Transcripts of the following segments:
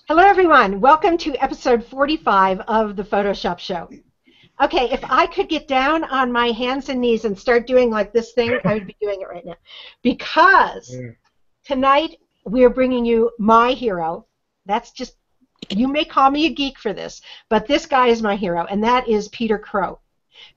Hello, everyone. Welcome to episode 45 of the Photoshop Show. Okay, if I could get down on my hands and knees and start doing like this thing, I would be doing it right now. Because tonight we are bringing you my hero. That's just, you may call me a geek for this, but this guy is my hero, and that is Peter Krogh.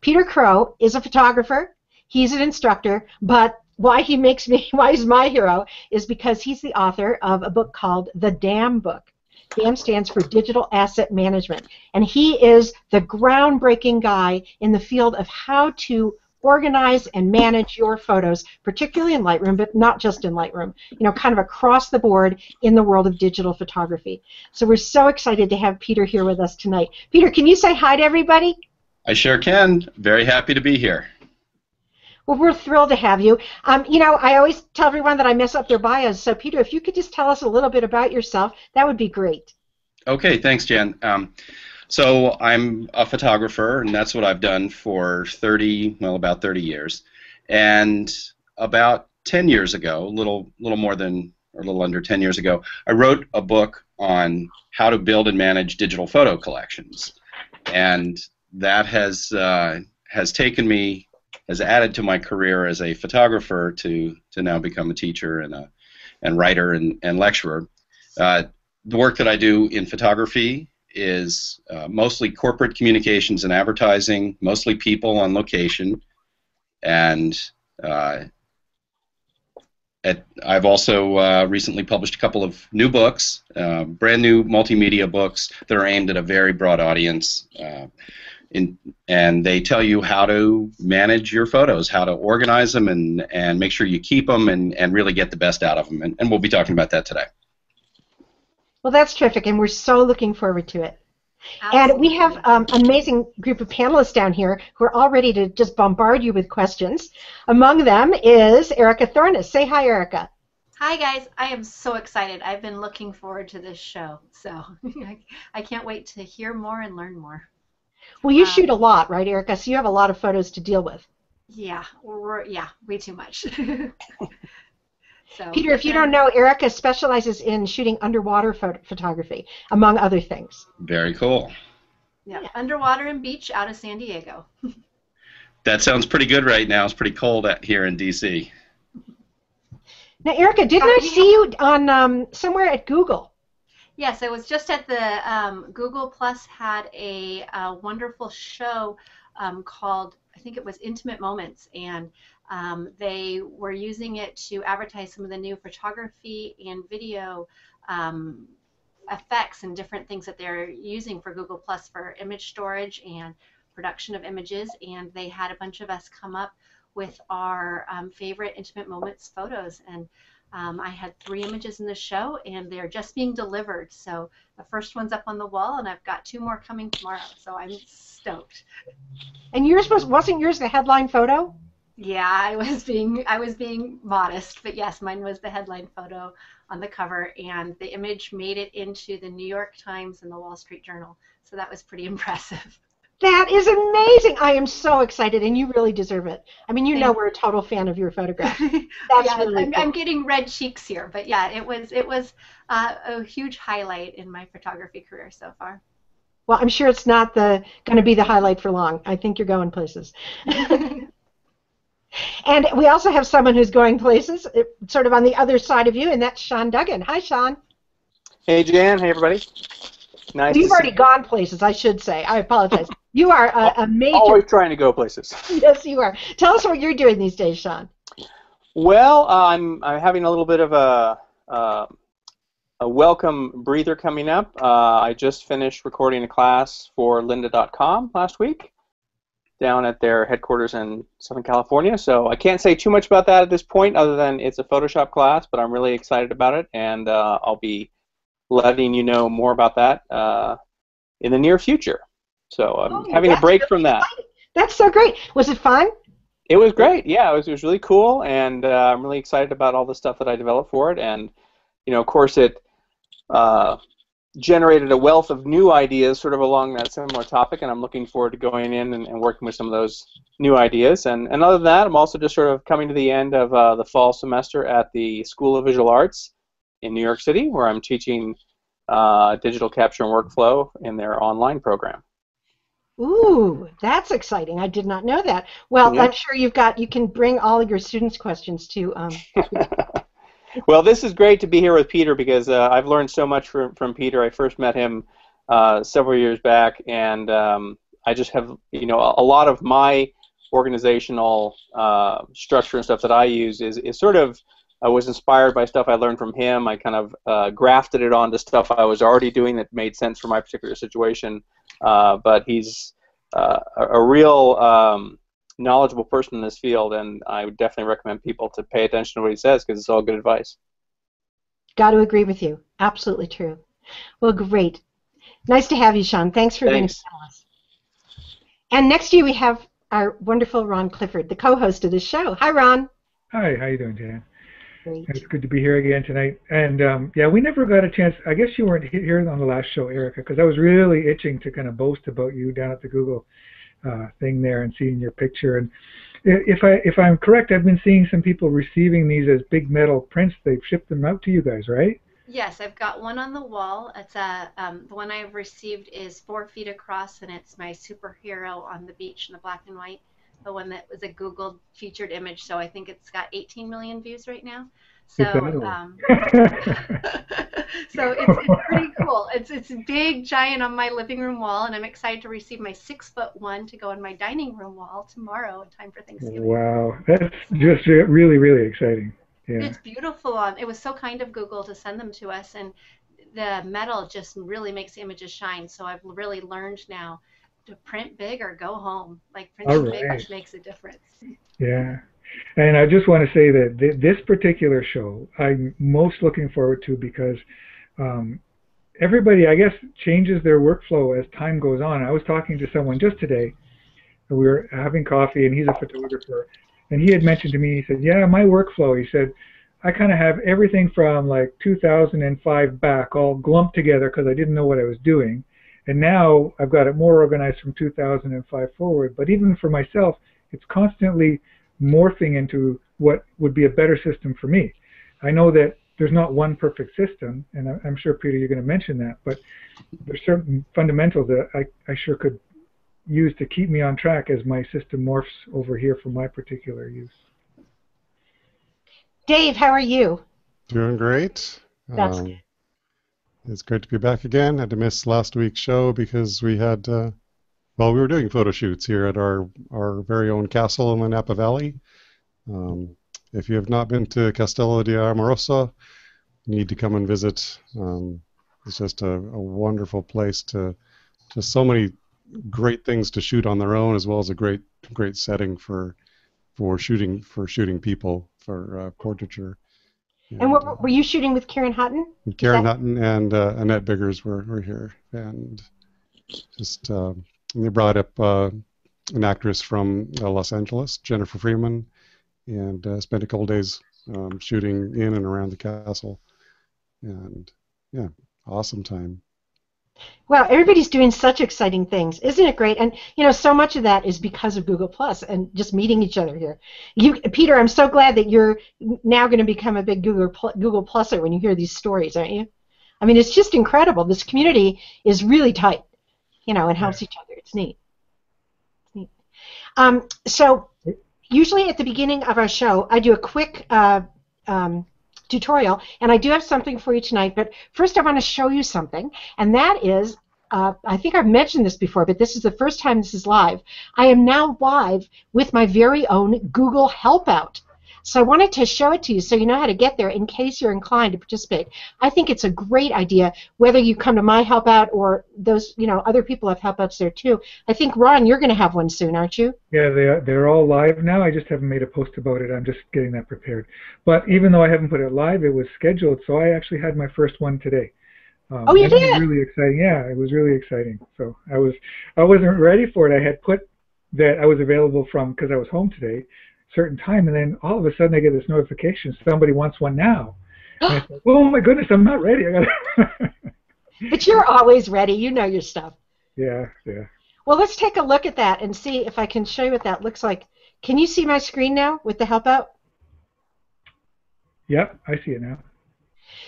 Peter Krogh is a photographer. He's an instructor, but why he's my hero is because he's the author of a book called The DAM Book. DAM stands for Digital Asset Management, and he is the groundbreaking guy in the field of how to organize and manage your photos, particularly in Lightroom, but not just in Lightroom, kind of across the board in the world of digital photography. So we're so excited to have Peter here with us tonight. Peter, can you say hi to everybody? I sure can. Very happy to be here. Well, we're thrilled to have you. I always tell everyone that I mess up their bios, so Peter, if you could just tell us a little bit about yourself, that would be great. Okay, thanks, Jan. So I'm a photographer, and that's what I've done for about 30 years. And about 10 years ago, a little under 10 years ago, I wrote a book on how to build and manage digital photo collections. And that has added to my career as a photographer to now become a teacher and writer and lecturer. The work that I do in photography is mostly corporate communications and advertising, mostly people on location, and I've also recently published a couple of new books, brand new multimedia books that are aimed at a very broad audience. And they tell you how to manage your photos, how to organize them, and make sure you keep them and really get the best out of them. And we'll be talking about that today. Well, that's terrific, and we're so looking forward to it. Absolutely. And we have an amazing group of panelists down here who are all ready to just bombard you with questions. Among them is Erika Thornes. Say hi, Erika. Hi, guys. I am so excited. I've been looking forward to this show, so I can't wait to hear more and learn more. Well, you shoot a lot, right, Erika? So you have a lot of photos to deal with. Yeah, way too much. So, Peter, if you don't know, Erika specializes in shooting underwater photography, among other things. Very cool. Yeah, underwater and beach out of San Diego. That sounds pretty good right now. It's pretty cold here in D.C. Now, Erika, didn't I see you on somewhere at Google? Yes, I was just at the Google Plus had a wonderful show called, I think it was Intimate Moments, and they were using it to advertise some of the new photography and video effects and different things that they're using for Google Plus for image storage and production of images, and they had a bunch of us come up with our favorite Intimate Moments photos, and I had 3 images in the show, and they're just being delivered. So the first one's up on the wall, and I've got 2 more coming tomorrow. So I'm stoked. And wasn't yours the headline photo? Yeah, I was being modest, but yes, mine was the headline photo on the cover, and the image made it into the New York Times and the Wall Street Journal. So that was pretty impressive. That is amazing. I am so excited, and you really deserve it. I mean, we're a total fan of your photograph. That's really cool. I'm getting red cheeks here, but yeah, it was a huge highlight in my photography career so far. Well, I'm sure it's not going to be the highlight for long. I think you're going places. And we also have someone who's going places, sort of on the other side of you, and that's Sean Duggan. Hi, Sean. Hey, Jan. Hey, everybody. Nice. You've already gone places, I should say. I apologize. You are a major... Always trying to go places. Yes, you are. Tell us what you're doing these days, Sean. Well, I'm having a little bit of a welcome breather coming up. I just finished recording a class for lynda.com last week down at their headquarters in Southern California. So I can't say too much about that at this point other than it's a Photoshop class, but I'm really excited about it, and I'll be letting you know more about that in the near future. So I'm having a break from that. That's so great. Was it fun? It was great. Yeah, it was really cool, and I'm really excited about all the stuff that I developed for it. And of course, it generated a wealth of new ideas sort of along that similar topic, and I'm looking forward to going in and working with some of those new ideas. And other than that, I'm also just sort of coming to the end of the fall semester at the School of Visual Arts, in New York City, where I'm teaching digital capture and workflow in their online program. Ooh, that's exciting. I did not know that. Well, Yeah. I'm sure you can bring all of your students' questions to. Well, this is great to be here with Peter because I've learned so much from Peter. I first met him several years back, and I just have, a lot of my organizational structure and stuff that I use is sort of was inspired by stuff I learned from him. I kind of grafted it onto stuff I was already doing that made sense for my particular situation. But he's a real knowledgeable person in this field, and I would definitely recommend people to pay attention to what he says because it's all good advice. Got to agree with you. Absolutely true. Well, great. Nice to have you, Sean. Thanks for being a panelist. And next to you we have our wonderful Ron Clifford, the co-host of this show. Hi, Ron. Hi, how you doing, Jan? Great. It's good to be here again tonight. And yeah, we never got a chance. I guess you weren't here on the last show, Erika, because I was really itching to kind of boast about you down at the Google thing there and seeing your picture. And if I'm correct, I've been seeing some people receiving these as big metal prints. They've shipped them out to you guys, right? Yes, I've got one on the wall. It's the one I've received is 4 feet across, and it's my superhero on the beach in the black and white. The one that was a Google featured image, so I think it's got 18 million views right now. So, so it's pretty cool. It's big, giant on my living room wall, and I'm excited to receive my 6-foot one to go on my dining room wall tomorrow in time for Thanksgiving. Wow, that's just really, really exciting. Yeah. It's beautiful. It was so kind of Google to send them to us, and the metal just really makes the images shine. So I've really learned now to print big or go home. Like printing big, which makes a difference. Yeah. And I just want to say that this particular show I'm most looking forward to because everybody, I guess, changes their workflow as time goes on. I was talking to someone just today. We were having coffee, and he's a photographer. And he had mentioned to me, he said, yeah, my workflow, he said, I kind of have everything from like 2005 back all glumped together because I didn't know what I was doing. And now I've got it more organized from 2005 forward. But even for myself, it's constantly morphing into what would be a better system for me. I know that there's not one perfect system, and I'm sure, Peter, you're going to mention that, but there's certain fundamentals that I sure could use to keep me on track as my system morphs over here for my particular use. Dave, how are you? Doing great. That's good. It's great to be back again. I had to miss last week's show because we had, we were doing photo shoots here at our very own castle in the Napa Valley. If you have not been to Castello di Amorosa, you need to come and visit. It's just a wonderful place just so many great things to shoot on their own, as well as a great setting for shooting people for portraiture. And what were you shooting with Karen Hutton? Karen Hutton and Annette Biggers were here, and just they brought up an actress from Los Angeles, Jennifer Freeman, and spent a couple days shooting in and around the castle, and yeah, awesome time. Wow, everybody's doing such exciting things. Isn't it great? And, so much of that is because of Google Plus and just meeting each other here. Peter, I'm so glad that you're now going to become a big Google Pluser when you hear these stories, aren't you? I mean, it's just incredible. This community is really tight, and helps each other. It's neat. So usually at the beginning of our show, I do a quick tutorial, and I do have something for you tonight, but first I want to show you something, and that is, I think I've mentioned this before, but this is the first time this is live. I am now live with my very own Google Helpout. So I wanted to show it to you so you know how to get there in case you're inclined to participate. I think it's a great idea, whether you come to my Helpout or those, other people have Helpouts there too. I think, Ron, you're going to have one soon, aren't you? Yeah, they're all live now. I just haven't made a post about it. I'm just getting that prepared. But even though I haven't put it live, it was scheduled, so I actually had my first one today. Oh, you did? It was really exciting. Yeah, it was really exciting. So I wasn't ready for it. I had put that I was available from, because I was home today, certain time, and then all of a sudden I get this notification, somebody wants one now. And I said, oh my goodness, I'm not ready. I gotta But you're always ready. You know your stuff. Yeah. Well, let's take a look at that and see if I can show you what that looks like. Can you see my screen now with the Helpout? Yep, I see it now.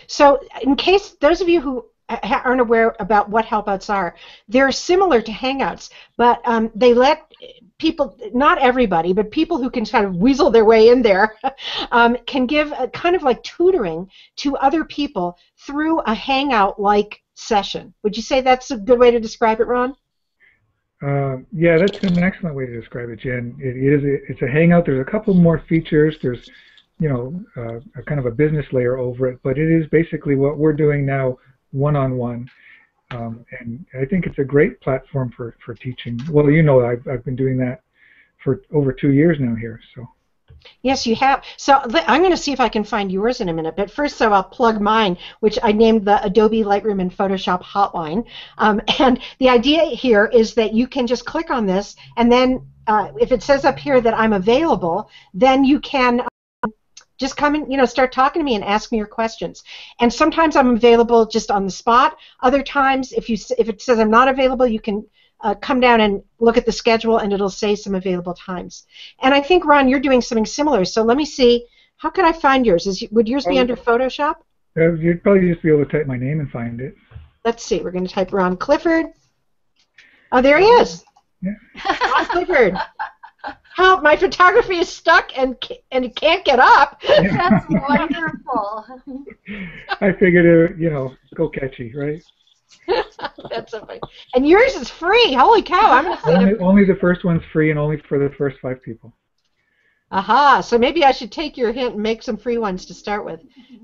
So in case those of you who aren't aware about what helpouts are, they're similar to Hangouts, but they let people, not everybody, but people who can kind of weasel their way in there, can give a kind of like tutoring to other people through a Hangout-like session. Would you say that's a good way to describe it, Ron? Yeah, that's an excellent way to describe it, Jen. It's a Hangout. There's a couple more features. There's, you know, a kind of a business layer over it, but it is basically what we're doing now, one-on-one. And I think it's a great platform for teaching. Well, you know, I've been doing that for over 2 years now here. So. Yes, you have. So I'm going to see if I can find yours in a minute. But first, so I'll plug mine, which I named the Adobe Lightroom and Photoshop Hotline. And the idea here is that you can just click on this, and then if it says up here that I'm available, then you can just come and, you know, start talking to me and ask me your questions. And sometimes I'm available just on the spot. Other times, if it says I'm not available, you can come down and look at the schedule, and it'll say some available times. And I think, Ron, you're doing something similar. So let me see. How could I find yours? Would yours be under Photoshop? You'd probably just be able to type my name and find it. Let's see. We're going to type Ron Clifford. Oh, there he is. Yeah. Ron Clifford. Help, my photography is stuck and it can't get up. That's wonderful. I figured, you know, go catchy, right? That's so funny. And yours is free. Holy cow! I'm gonna only the first one's free, and only for the first 5 people. Aha! So maybe I should take your hint and make some free ones to start with.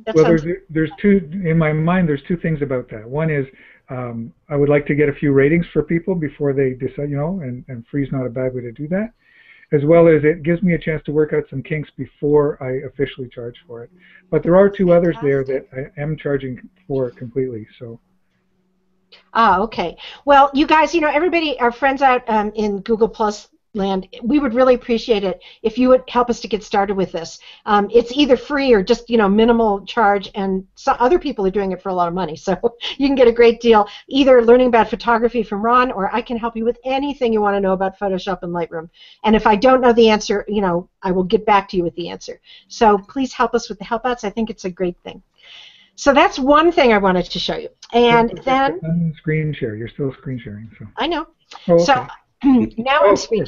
That Well, sounds... there's two in my mind. There's 2 things about that. One is I would like to get a few ratings for people before they decide, you know, and free is not a bad way to do that. As well as it gives me a chance to work out some kinks before I officially charge for it. But there are 2 others there that I am charging for completely. So. Ah, okay. Well, you guys, you know, everybody, our friends out in Google Plus land, we would really appreciate it if you would help us to get started with this. It's either free or just, you know, minimal charge, and other people are doing it for a lot of money. So you can get a great deal, either learning about photography from Ron, or I can help you with anything you want to know about Photoshop and Lightroom. And if I don't know the answer, you know, I will get back to you with the answer. So please help us with the helpouts. I think it's a great thing. So that's one thing I wanted to show you. And then... Screen share. You're still screen sharing. So. I know. Oh, okay. So now I'm screen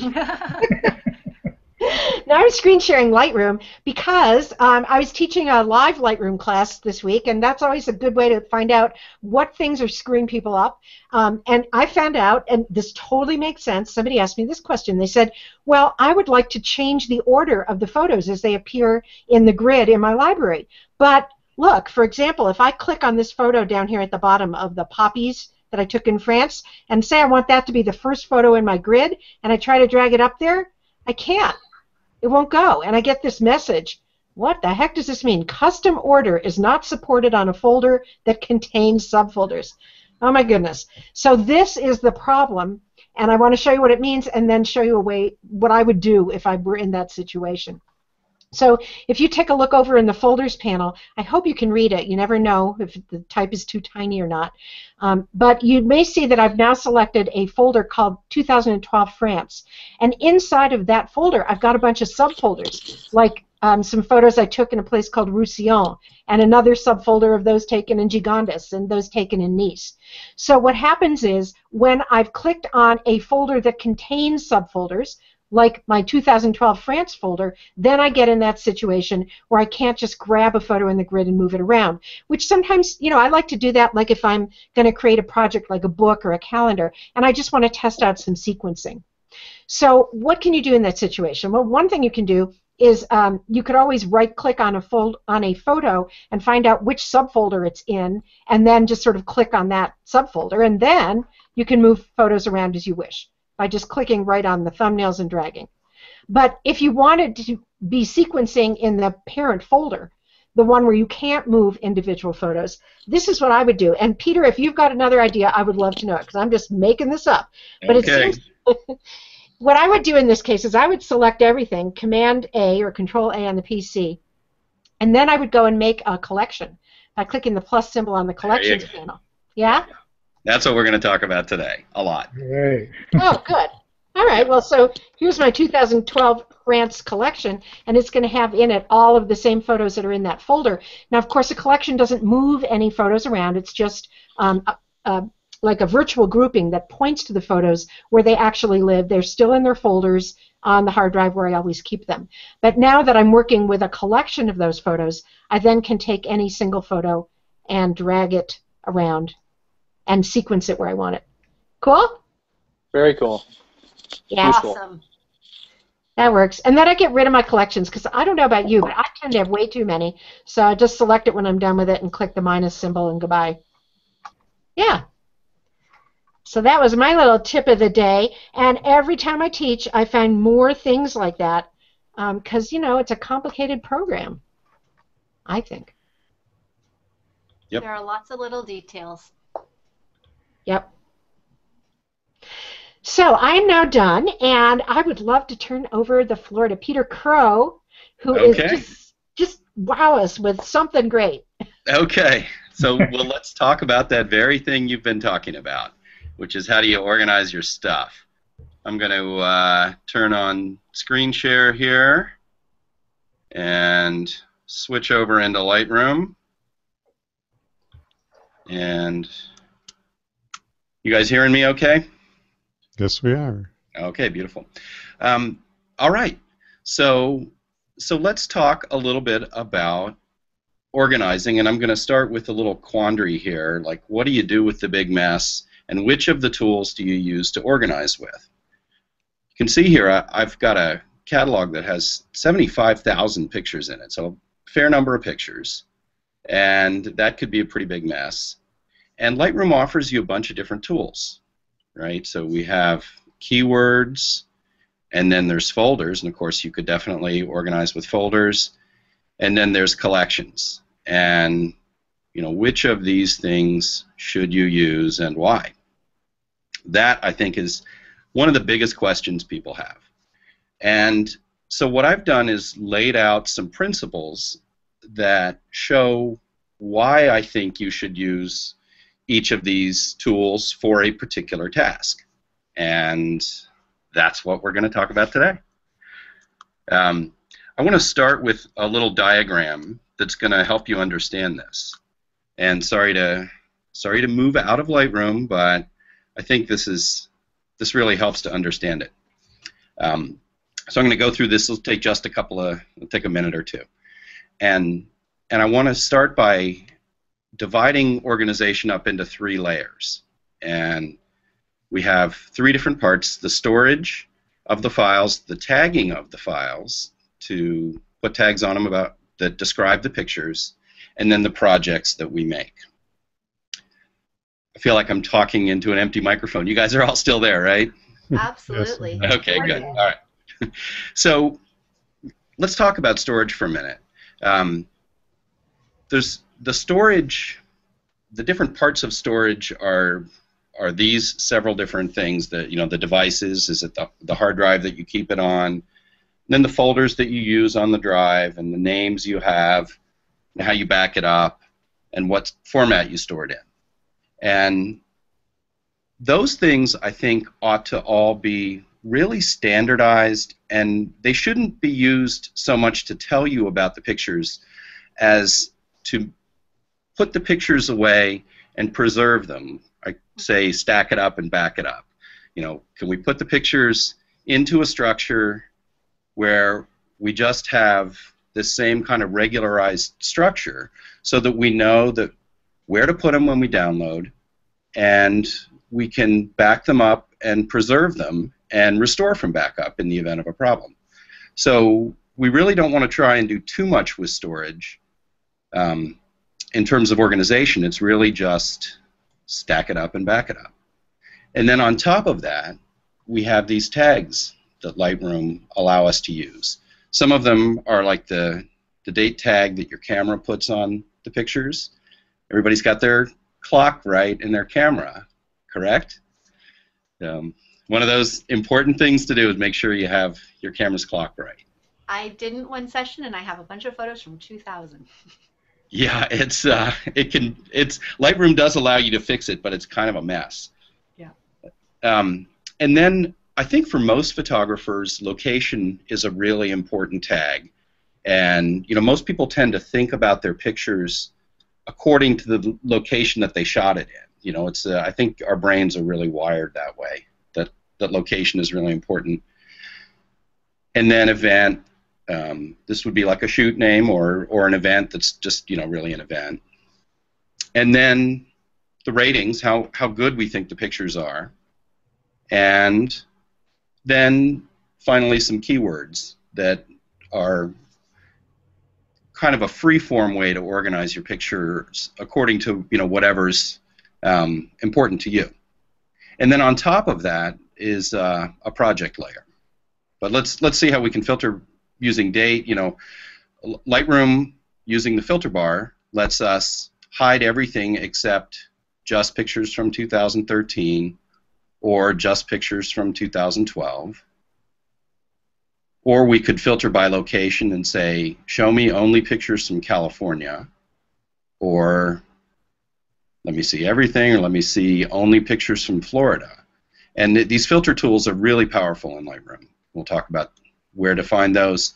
Now I'm screen sharing Lightroom because I was teaching a live Lightroom class this week, and that's always a good way to find out what things are screwing people up. And I found out, and this totally makes sense, somebody asked me this question. They said, well, I would like to change the order of the photos as they appear in the grid in my library. But look, for example, if I click on this photo down here at the bottom of the poppies that I took in France, and say I want that to be the first photo in my grid, and I try to drag it up there, I can't. It won't go. And I get this message. What the heck does this mean? Custom order is not supported on a folder that contains subfolders. Oh my goodness. So this is the problem, and I want to show you what it means and then show you a way what I would do if I were in that situation. So if you take a look over in the folders panel, I hope you can read it. You never know if the type is too tiny or not. But you may see that I've now selected a folder called 2012 France. And inside of that folder, I've got a bunch of subfolders, like some photos I took in a place called Roussillon, and another subfolder of those taken in Gigondas and those taken in Nice. So what happens is when I've clicked on a folder that contains subfolders, like my 2012 France folder, then I get in that situation where I can't just grab a photo in the grid and move it around, which sometimes, you know, I like to do that like if I'm going to create a project like a book or a calendar, and I just want to test out some sequencing. So what can you do in that situation? Well, one thing you can do is you could always right-click on a photo and find out which subfolder it's in, and then just sort of click on that subfolder, and then you can move photos around as you wish by just clicking right on the thumbnails and dragging. But if you wanted to be sequencing in the parent folder, the one where you can't move individual photos, this is what I would do. And Peter, if you've got another idea, I would love to know it, because I'm just making this up. But Okay. it seems what I would do in this case is I would select everything, Command A or Control A on the PC, and then I would go and make a collection by clicking the plus symbol on the collections panel. Yeah? That's what we're going to talk about today, a lot. Right. Oh, good. All right, well, so here's my 2012 grants collection, and it's going to have in it all of the same photos that are in that folder. Now, of course, the collection doesn't move any photos around. It's just like a virtual grouping that points to the photos where they actually live. They're still in their folders on the hard drive where I always keep them. But now that I'm working with a collection of those photos, I then can take any single photo and drag it around and sequence it where I want it. Cool? Very cool. Yeah. Awesome. That works. And then I get rid of my collections, because I don't know about you, but I tend to have way too many. So I just select it when I'm done with it and click the minus symbol and goodbye. Yeah. So that was my little tip of the day. And every time I teach, I find more things like that, because, you know, it's a complicated program, I think. Yep. There are lots of little details. Yep. So I am now done, and I would love to turn over the floor to Peter Krogh, who is just wow us with something great. Okay. So, well, let's talk about that very thing you've been talking about, which is how do you organize your stuff. I'm going to turn on screen share here and switch over into Lightroom. And you guys hearing me okay? Yes, we are. Okay, beautiful. All right. So let's talk a little bit about organizing, and I'm going to start with a little quandary here. Like, what do you do with the big mess, and which of the tools do you use to organize with? You can see here I've got a catalog that has 75,000 pictures in it, so a fair number of pictures, and that could be a pretty big mess. And Lightroom offers you a bunch of different tools, right? So we have keywords, and then there's folders, and of course you could definitely organize with folders, and then there's collections. And you know, which of these things should you use and why? That, I think, is one of the biggest questions people have. And so what I've done is laid out some principles that show why I think you should use each of these tools for a particular task. And that's what we're going to talk about today. I want to start with a little diagram that's going to help you understand this. And sorry to move out of Lightroom, but I think this really helps to understand it. So I'm going to go through this. It'll take just it'll take a minute or two. And I want to start by dividing organization up into 3 layers. And we have 3 different parts: the storage of the files, the tagging of the files to put tags on them that describe the pictures, and then the projects that we make. I feel like I'm talking into an empty microphone. You guys are all still there, right? Absolutely. Yes. Okay, good. All right. So let's talk about storage for a minute. There's the storage. The different parts of storage are these several different things. That, you know, the devices, is it the hard drive that you keep it on, and then the folders that you use on the drive, and the names you have, and how you back it up, and what format you store it in. And those things, I think, ought to all be really standardized, and they shouldn't be used so much to tell you about the pictures as to put the pictures away and preserve them. I say stack it up and back it up. You know, can we put the pictures into a structure where we just have this same kind of regularized structure so that we know that where to put them when we download, and we can back them up and preserve them and restore from backup in the event of a problem. So we really don't want to try and do too much with storage. In terms of organization, it's really just stack it up and back it up. And then on top of that, we have these tags that Lightroom allow us to use. Some of them are like the date tag that your camera puts on the pictures. Everybody's got their clock right in their camera, correct? One of those important things to do is make sure you have your camera's clock right. I didn't one session, and I have a bunch of photos from 2000. Yeah, Lightroom does allow you to fix it, but it's kind of a mess. Yeah. And then I think for most photographers, location is a really important tag. And most people tend to think about their pictures according to the location that they shot it in. It's I think our brains are really wired that way. That location is really important. And then event. This would be like a shoot name or an event that's just really an event. And then the ratings, how good we think the pictures are, and then finally some keywords that are kind of a free-form way to organize your pictures according to whatever's important to you. And then on top of that is a project layer. But let's see how we can filter using date. Lightroom using the filter bar lets us hide everything except just pictures from 2013 or just pictures from 2012. Or we could filter by location and say, show me only pictures from California, or let me see everything, or let me see only pictures from Florida. And these filter tools are really powerful in Lightroom. We'll talk about where to find those.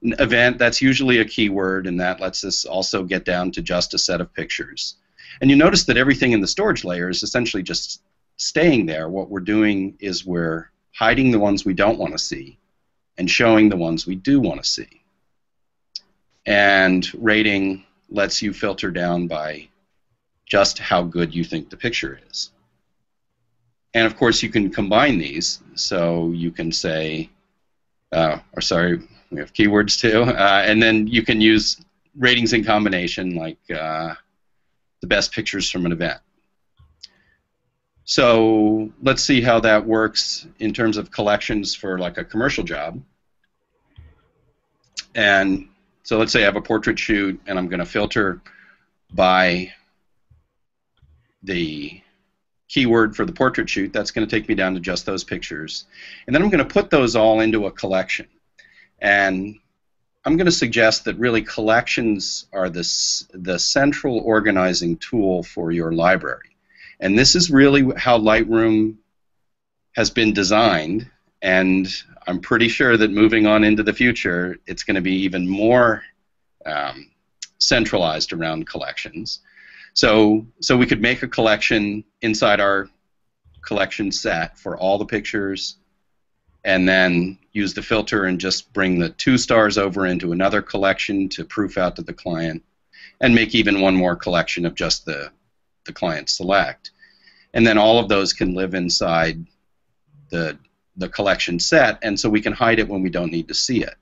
An event, that's usually a keyword, and that lets us also get down to just a set of pictures. And you notice that everything in the storage layer is essentially just staying there. What we're doing is we're hiding the ones we don't want to see and showing the ones we do want to see. And rating lets you filter down by just how good you think the picture is. And of course you can combine these, so you can say, we have keywords too, and then you can use ratings in combination, like the best pictures from an event. So let's see how that works in terms of collections for like a commercial job. And so let's say I have a portrait shoot, and I'm going to filter by the keyword for the portrait shoot. That's going to take me down to just those pictures. And then I'm going to put those all into a collection. And I'm going to suggest that really collections are the central organizing tool for your library. And this is really how Lightroom has been designed, and I'm pretty sure that moving on into the future, it's going to be even more centralized around collections. So we could make a collection inside our collection set for all the pictures, and then use the filter and just bring the 2 stars over into another collection to proof out to the client, and make even one more collection of just the client select. And then all of those can live inside the collection set, and so we can hide it when we don't need to see it.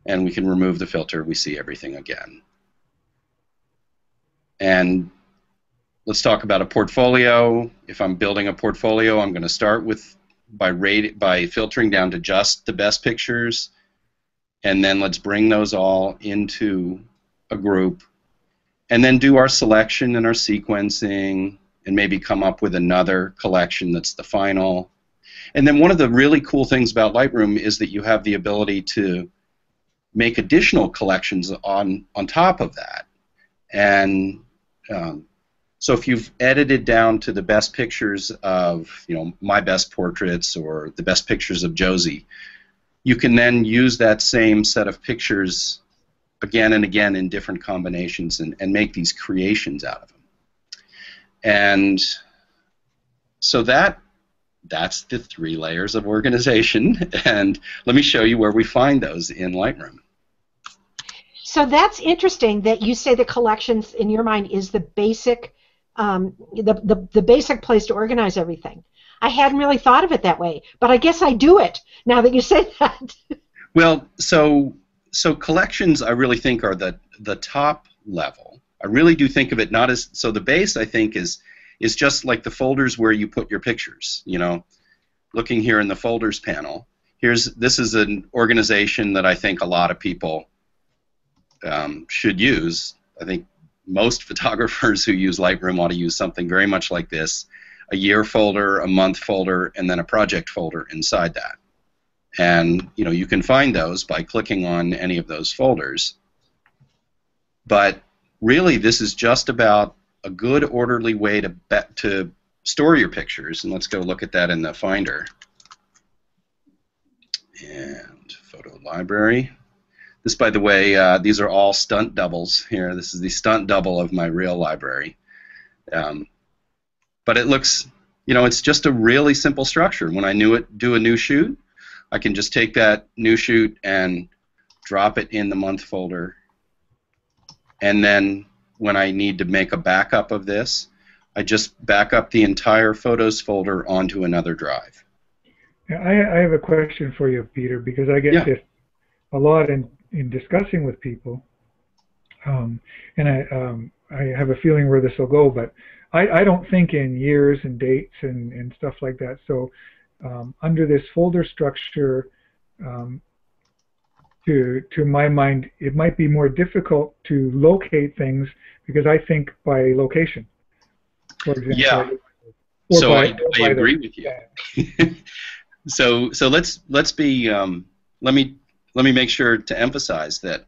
And we can remove the filter, we see everything again. And let's talk about a portfolio. If I'm building a portfolio, I'm going to start with by filtering down to just the best pictures, and then let's bring those all into a group, and then do our selection and our sequencing, and maybe come up with another collection that's the final. And then one of the really cool things about Lightroom is that you have the ability to make additional collections on top of that. And so if you've edited down to the best pictures of, my best portraits or the best pictures of Josie, you can then use that same set of pictures again and again in different combinations and make these creations out of them. And so that's the 3 layers of organization, and let me show you where we find those in Lightroom. So that's interesting that you say the collections in your mind is the basic, the basic place to organize everything. I hadn't really thought of it that way, but I guess I do it now that you say that. Well, so collections I really think are the top level. I really do think of it not as, so the base I think is just like the folders where you put your pictures. Looking here in the folders panel, this is an organization that I think a lot of people should use. I think most photographers who use Lightroom ought to use something very much like this: a year folder, a month folder, and then a project folder inside that. And you can find those by clicking on any of those folders. But really, this is just about a good orderly way to store your pictures. And let's go look at that in the Finder. And photo library. This, by the way, these are all stunt doubles here. This is the stunt double of my real library. But it looks, it's just a really simple structure. When I do a new shoot, I can just take that new shoot and drop it in the month folder. And then when I need to make a backup of this, I just back up the entire photos folder onto another drive. I have a question for you, Peter, because I get this a lot in discussing with people, and I have a feeling where this will go, but I don't think in years and dates and stuff like that. So under this folder structure, to my mind, it might be more difficult to locate things because I think by location, for example. Yeah. So I agree with you. Yeah. So let's be let me make sure to emphasize that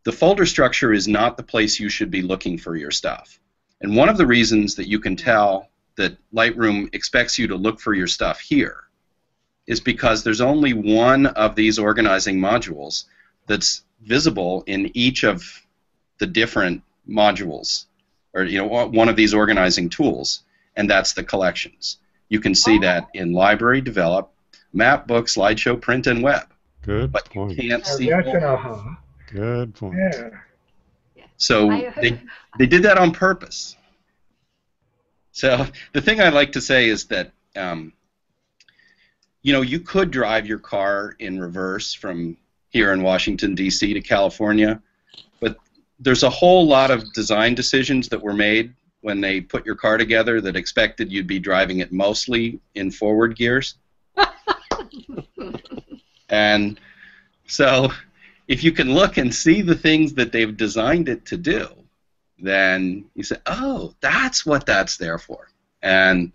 the folder structure is not the place you should be looking for your stuff. And one of the reasons that you can tell that Lightroom expects you to look for your stuff here is because there's only one of these organizing modules that's visible in each of the different modules, or one of these organizing tools, and that's the collections. You can see that in Library, Develop, Map, Book, Slideshow, Print, and Web. Good but point. You can't see. That's an aha. Good point. Yeah. So they did that on purpose. So the thing I like to say is that you could drive your car in reverse from here in Washington, D.C. to California, but there's a whole lot of design decisions that were made when they put your car together that expected you'd be driving it mostly in forward gears. And so if you can look and see the things that they've designed it to do, then you say, oh, that's what that's there for. And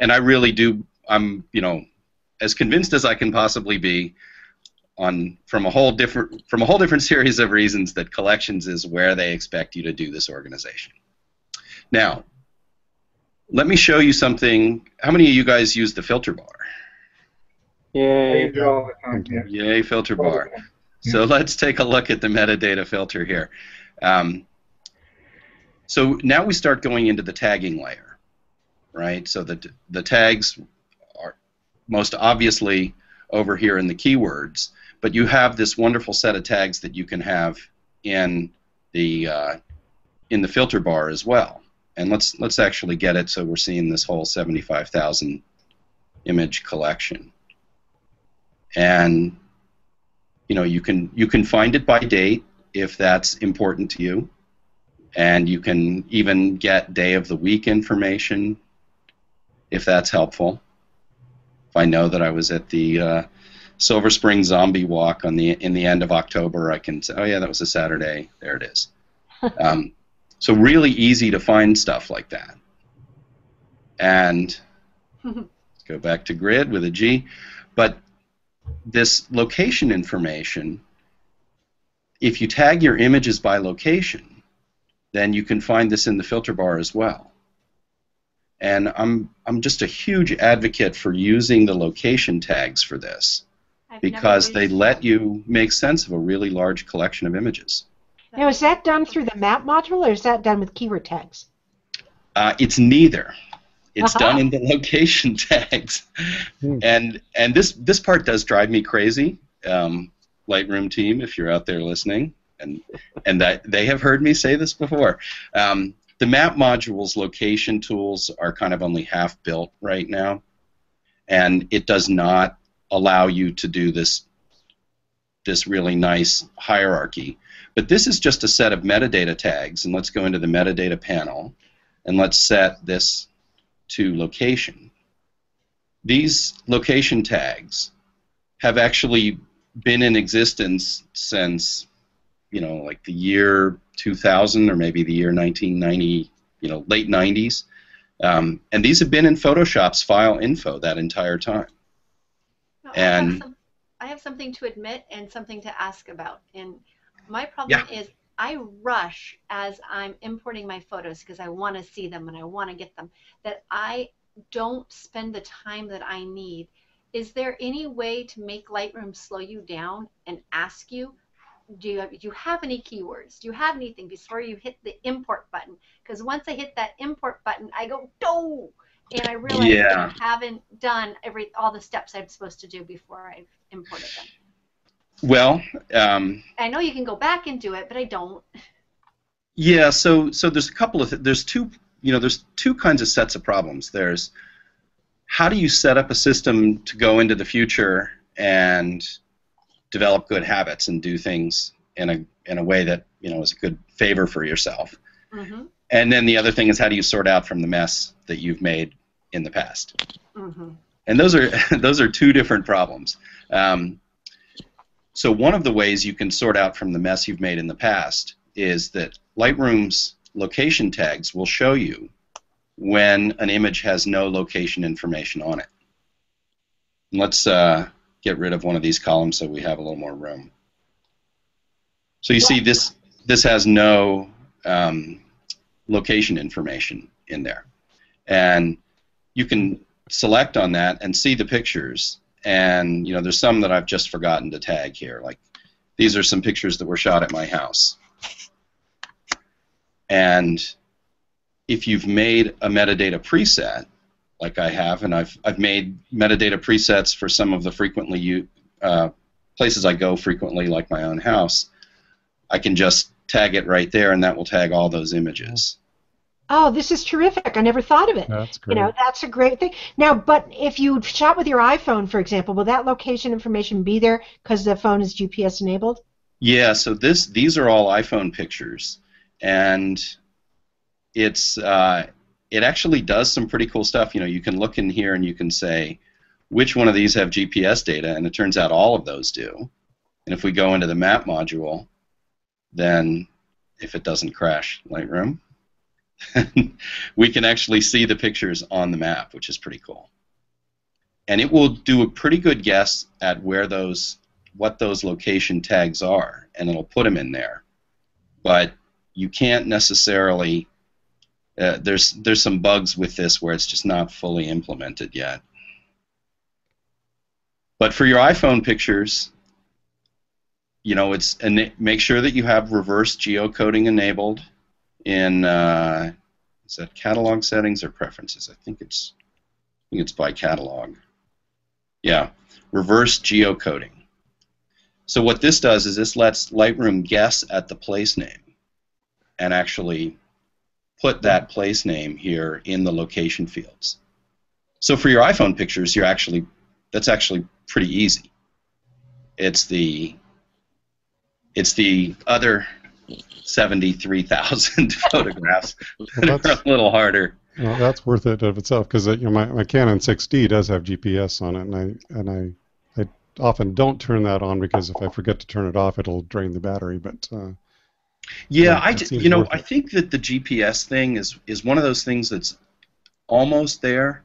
I really do, I'm as convinced as I can possibly be from a whole different series of reasons that collections is where they expect you to do this organization. Now, let me show you something. How many of you guys use the filter bar? Yay. Yay, filter bar. So let's take a look at the metadata filter here. So now we start going into the tagging layer, right? So the tags are most obviously over here in the keywords, but you have this wonderful set of tags that you can have in the filter bar as well. And let's actually get it so we're seeing this whole 75,000 image collection. And you can find it by date if that's important to you, and you can even get day of the week information if that's helpful. If I know that I was at the Silver Spring Zombie Walk in the end of October, I can say, oh yeah, that was a Saturday. There it is. So really easy to find stuff like that. And let's go back to grid with a G. But this location information, if you tag your images by location, then you can find this in the filter bar as well. And I'm just a huge advocate for using the location tags for this because they let you make sense of a really large collection of images. Now, is that done through the map module, or is that done with keyword tags? It's neither. It's done in the location tags, and this part does drive me crazy. Lightroom team, if you're out there listening, and that they have heard me say this before. The map module's location tools are kind of only half built right now, and it does not allow you to do this really nice hierarchy. But this is just a set of metadata tags, and let's go into the metadata panel, and let's set this to location. These location tags have actually been in existence since, like the year 2000 or maybe the year 1990, late 90s. And these have been in Photoshop's file info that entire time. No, And I have something to admit and something to ask about. And my problem is I rush as I'm importing my photos because I want to see them and I want to get them, that I don't spend the time that I need is there any way to make Lightroom slow you down and ask you, do you have any keywords? Do you have anything before you hit the import button? Because once I hit that import button, I go, no! And I realize that I haven't done all the steps I'm supposed to do before I've imported them. Well, I know you can go back and do it, but I don't. Yeah, so there's a couple of there's two kinds of sets of problems. There's how do you set up a system to go into the future and develop good habits and do things in a way that is a good favor for yourself. Mm-hmm. And then the other thing is how do you sort out from the mess that you've made in the past. Mm-hmm. And those are two different problems. So one of the ways you can sort out from the mess you've made in the past is that Lightroom's location tags will show you when an image has no location information on it. And let's get rid of one of these columns so we have a little more room. So you see this has no location information in there. And you can select on that and see the pictures. And there's some that I've just forgotten to tag here. Like these are some pictures that were shot at my house. And if you've made a metadata preset, like I have, and I've made metadata presets for some of the frequently used places I go frequently, like my own house, I can just tag it right there, and that will tag all those images. Oh, this is terrific. I never thought of it. That's great. That's a great thing. Now, but if you shot with your iPhone, for example, will that location information be there because the phone is GPS enabled? Yeah, so these are all iPhone pictures, and it actually does some pretty cool stuff. You can look in here and you can say which one of these have GPS data, and it turns out all of those do. And if we go into the map module, then if it doesn't crash Lightroom, we can actually see the pictures on the map, which is pretty cool. And it will do a pretty good guess at what those location tags are, and it'll put them in there. But you can't necessarily. There's some bugs with this where it's just not fully implemented yet. But for your iPhone pictures, make sure that you have reverse geocoding enabled in is that catalog settings or preferences? I think it's by catalog. Yeah, reverse geocoding. So what this does is this lets Lightroom guess at the place name and actually put that place name here in the location fields. So for your iPhone pictures, that's actually pretty easy. It's the other 73,000 photographs that are a little harder. Well, that's worth it of itself because my Canon 6D does have GPS on it, and I often don't turn that on because if I forget to turn it off, it'll drain the battery. But yeah, I think that the GPS thing is one of those things that's almost there,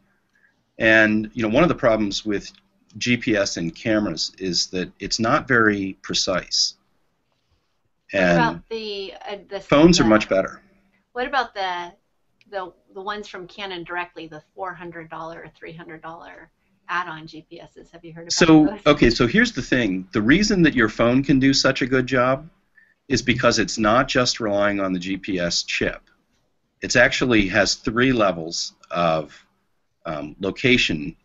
and one of the problems with GPS in cameras is that it's not very precise. And what about the phones are much better. What about the ones from Canon directly, the $400 or $300 add-on GPSs? Have you heard about those? Okay, so here's the thing. The reason that your phone can do such a good job is because it's not just relying on the GPS chip. It actually has 3 levels of location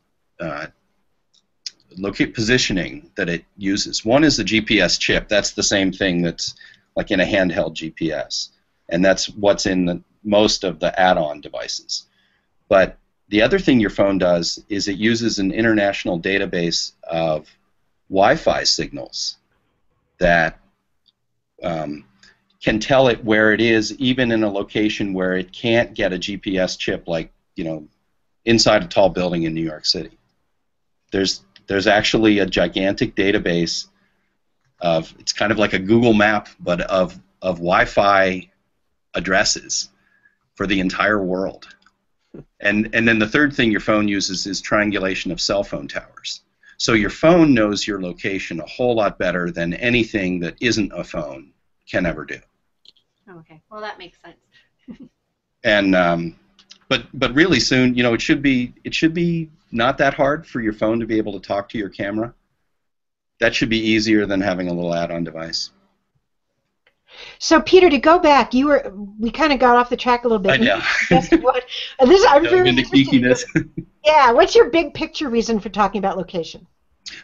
positioning that it uses. One is the GPS chip. That's the same thing that's like in a handheld GPS, and that's what's in most of the add-on devices. But the other thing your phone does is it uses an international database of Wi-Fi signals that can tell it where it is, even in a location where it can't get a GPS chip, like inside a tall building in New York City. There's actually a gigantic database of, it's kind of like a Google map, but of Wi-Fi addresses for the entire world. And then the third thing your phone uses is triangulation of cell phone towers. So your phone knows your location a whole lot better than anything that isn't a phone can ever do. Okay, well that makes sense. And but really soon, it should be not that hard for your phone to be able to talk to your camera. That should be easier than having a little add-on device. So, Peter, to go back, we kind of got off the track a little bit. I know. I'm very into interested. geekiness. Yeah, what's your big picture reason for talking about location?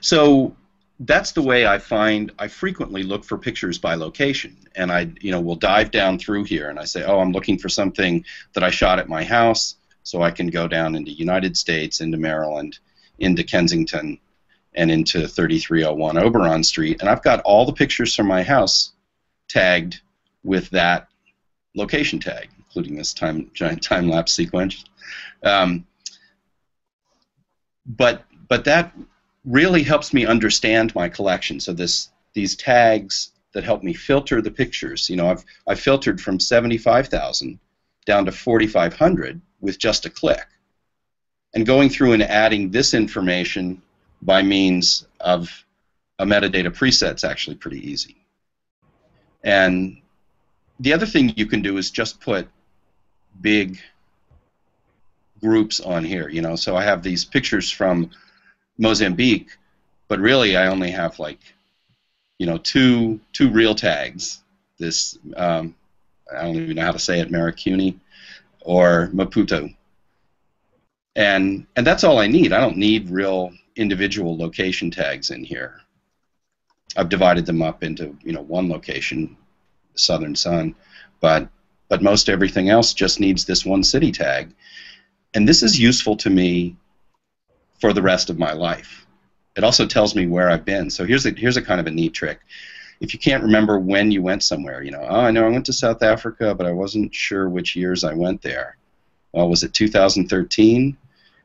So that's the way I frequently look for pictures by location, and I will dive down through here and I say, oh, I'm looking for something that I shot at my house, so I can go down into United States, into Maryland, into Kensington, and into 3301 Oberon Street, and I've got all the pictures from my house tagged with that location tag, including this giant time-lapse sequence. But that really helps me understand my collection. So these tags that help me filter the pictures. I've filtered from 75,000 down to 4,500 with just a click. And going through and adding this information by means of a metadata preset is actually pretty easy. And the other thing you can do is just put big groups on here. So I have these pictures from Mozambique, but really I only have two real tags. This I don't even know how to say it, Maracuni or Maputo, and that's all I need. I don't need real individual location tags in here. I've divided them up into one location, Southern Sun, but most everything else just needs this one city tag, and this is useful to me for the rest of my life. It also tells me where I've been. So here's a kind of a neat trick. If you can't remember when you went somewhere, oh, I know I went to South Africa, but I wasn't sure which years I went there. Well, was it 2013?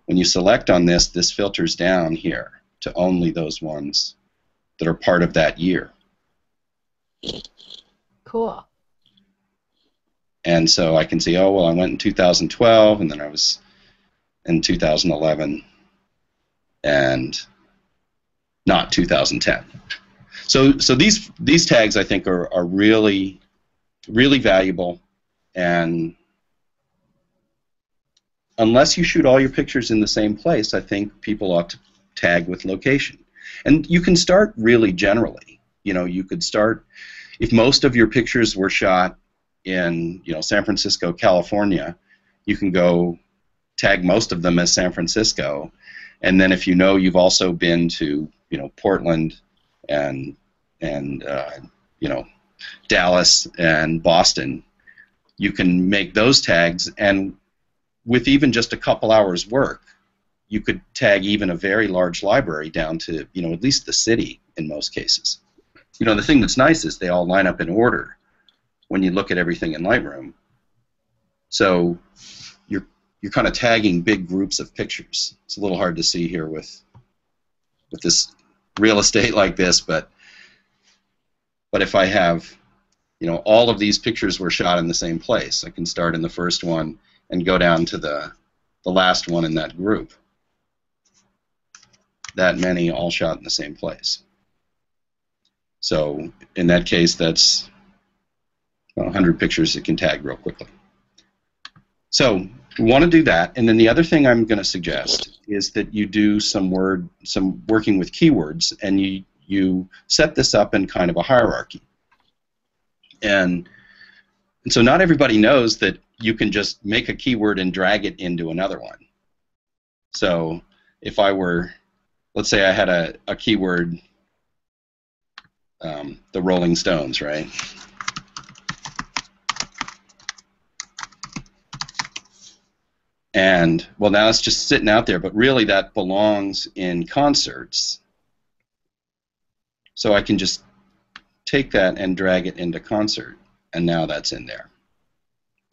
When you select on this filters down here to only those ones that are part of that year. Cool. And so I can see, oh, well, I went in 2012, and then I was in 2011, and not 2010. So these tags, I think, are really, really valuable, and unless you shoot all your pictures in the same place, I think people ought to tag with location. And you can start really generally. You could start, if most of your pictures were shot in San Francisco, California, you can go tag most of them as San Francisco, and then if you've also been to Portland and Dallas and Boston, you can make those tags, and with even just a couple hours work, you could tag even a very large library down to at least the city in most cases. The thing that's nice is they all line up in order when you look at everything in Lightroom. So you're kind of tagging big groups of pictures. It's a little hard to see here with this real estate like this, but if I have all of these pictures were shot in the same place, I can start in the first one and go down to the last one in that group. That many all shot in the same place. So in that case, that's 100 pictures that can tag real quickly. So we want to do that, and then the other thing I'm going to suggest is that you do some working with keywords, and you set this up in kind of a hierarchy. And so not everybody knows that you can just make a keyword and drag it into another one. So if I were, let's say I had a keyword, the Rolling Stones, right? And, well, now it's just sitting out there, but really that belongs in concerts. So I can just take that and drag it into concert, and now that's in there.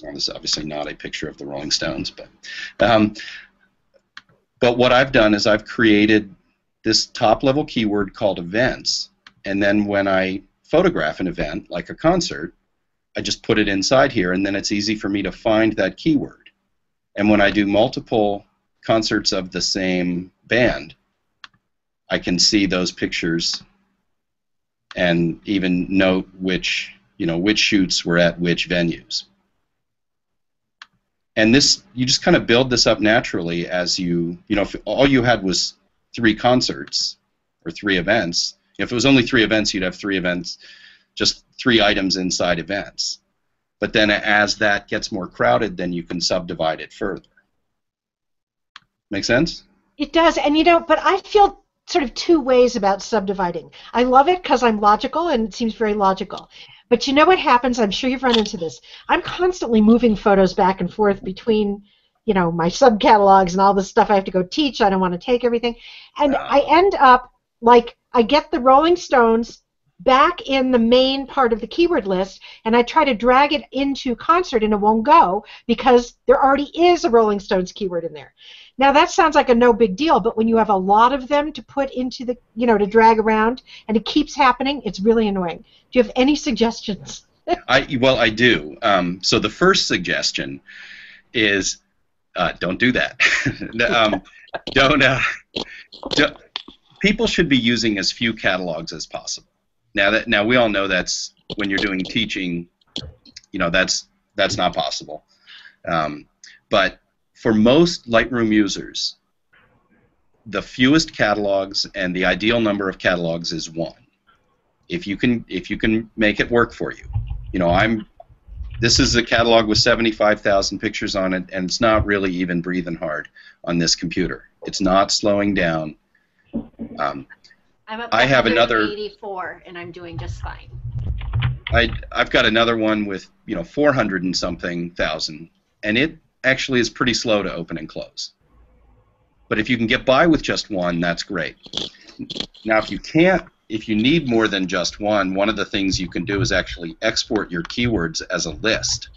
Well, this is obviously not a picture of the Rolling Stones, but what I've done is I've created this top-level keyword called events, and then when I photograph an event, like a concert, I just put it inside here, and then it's easy for me to find that keyword. And when I do multiple concerts of the same band, I can see those pictures and even note which shoots were at which venues. And this, you just kind of build this up naturally as you know, if all you had was 3 concerts or 3 events, if it was only 3 events, you'd have 3 events, just 3 items inside events. But then as that gets more crowded, then you can subdivide it further. Make sense? It does, and you know, but I feel sort of 2 ways about subdividing. I love it because I'm logical, and it seems very logical. But you know what happens? I'm sure you've run into this. I'm constantly moving photos back and forth between, you know, my subcatalogs and all this stuff I have to go teach. I don't want to take everything. And I end up, like, I get the Rolling Stones back in the main part of the keyword list, and I try to drag it into concert, and it won't go because there already is a Rolling Stones keyword in there. Now, that sounds like a no big deal, but when you have a lot of them to put into the, you know, to drag around, and it keeps happening, it's really annoying. Do you have any suggestions? Well, I do. So the first suggestion is don't do that. Don't. People should be using as few catalogs as possible. Now we all know that's when you're doing teaching, you know, that's not possible. But for most Lightroom users, the fewest catalogs and the ideal number of catalogs is 1. If you can make it work for you. You know, this is a catalog with 75,000 pictures on it, and it's not really even breathing hard on this computer. It's not slowing down. I'm up to I have another 84, and I'm doing just fine. I've got another one with, you know, 400 and something thousand, and it actually is pretty slow to open and close. But if you can get by with just 1, that's great. Now, if you need more than just one of the things you can do is actually export your keywords as a list.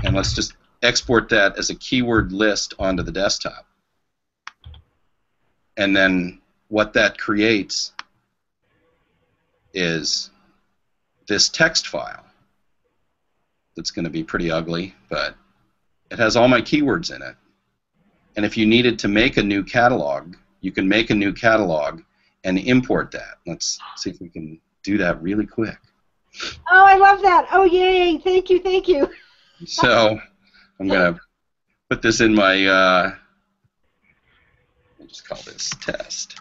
And let's just export that as a keyword list onto the desktop. And then what that creates is this text file that's going to be pretty ugly, but it has all my keywords in it. And if you needed to make a new catalog, you can make a new catalog and import that. Let's see if we can do that really quick. Oh, I love that. Oh, yay. Thank you, thank you. So I'm going to put this in my, I'll just call this test.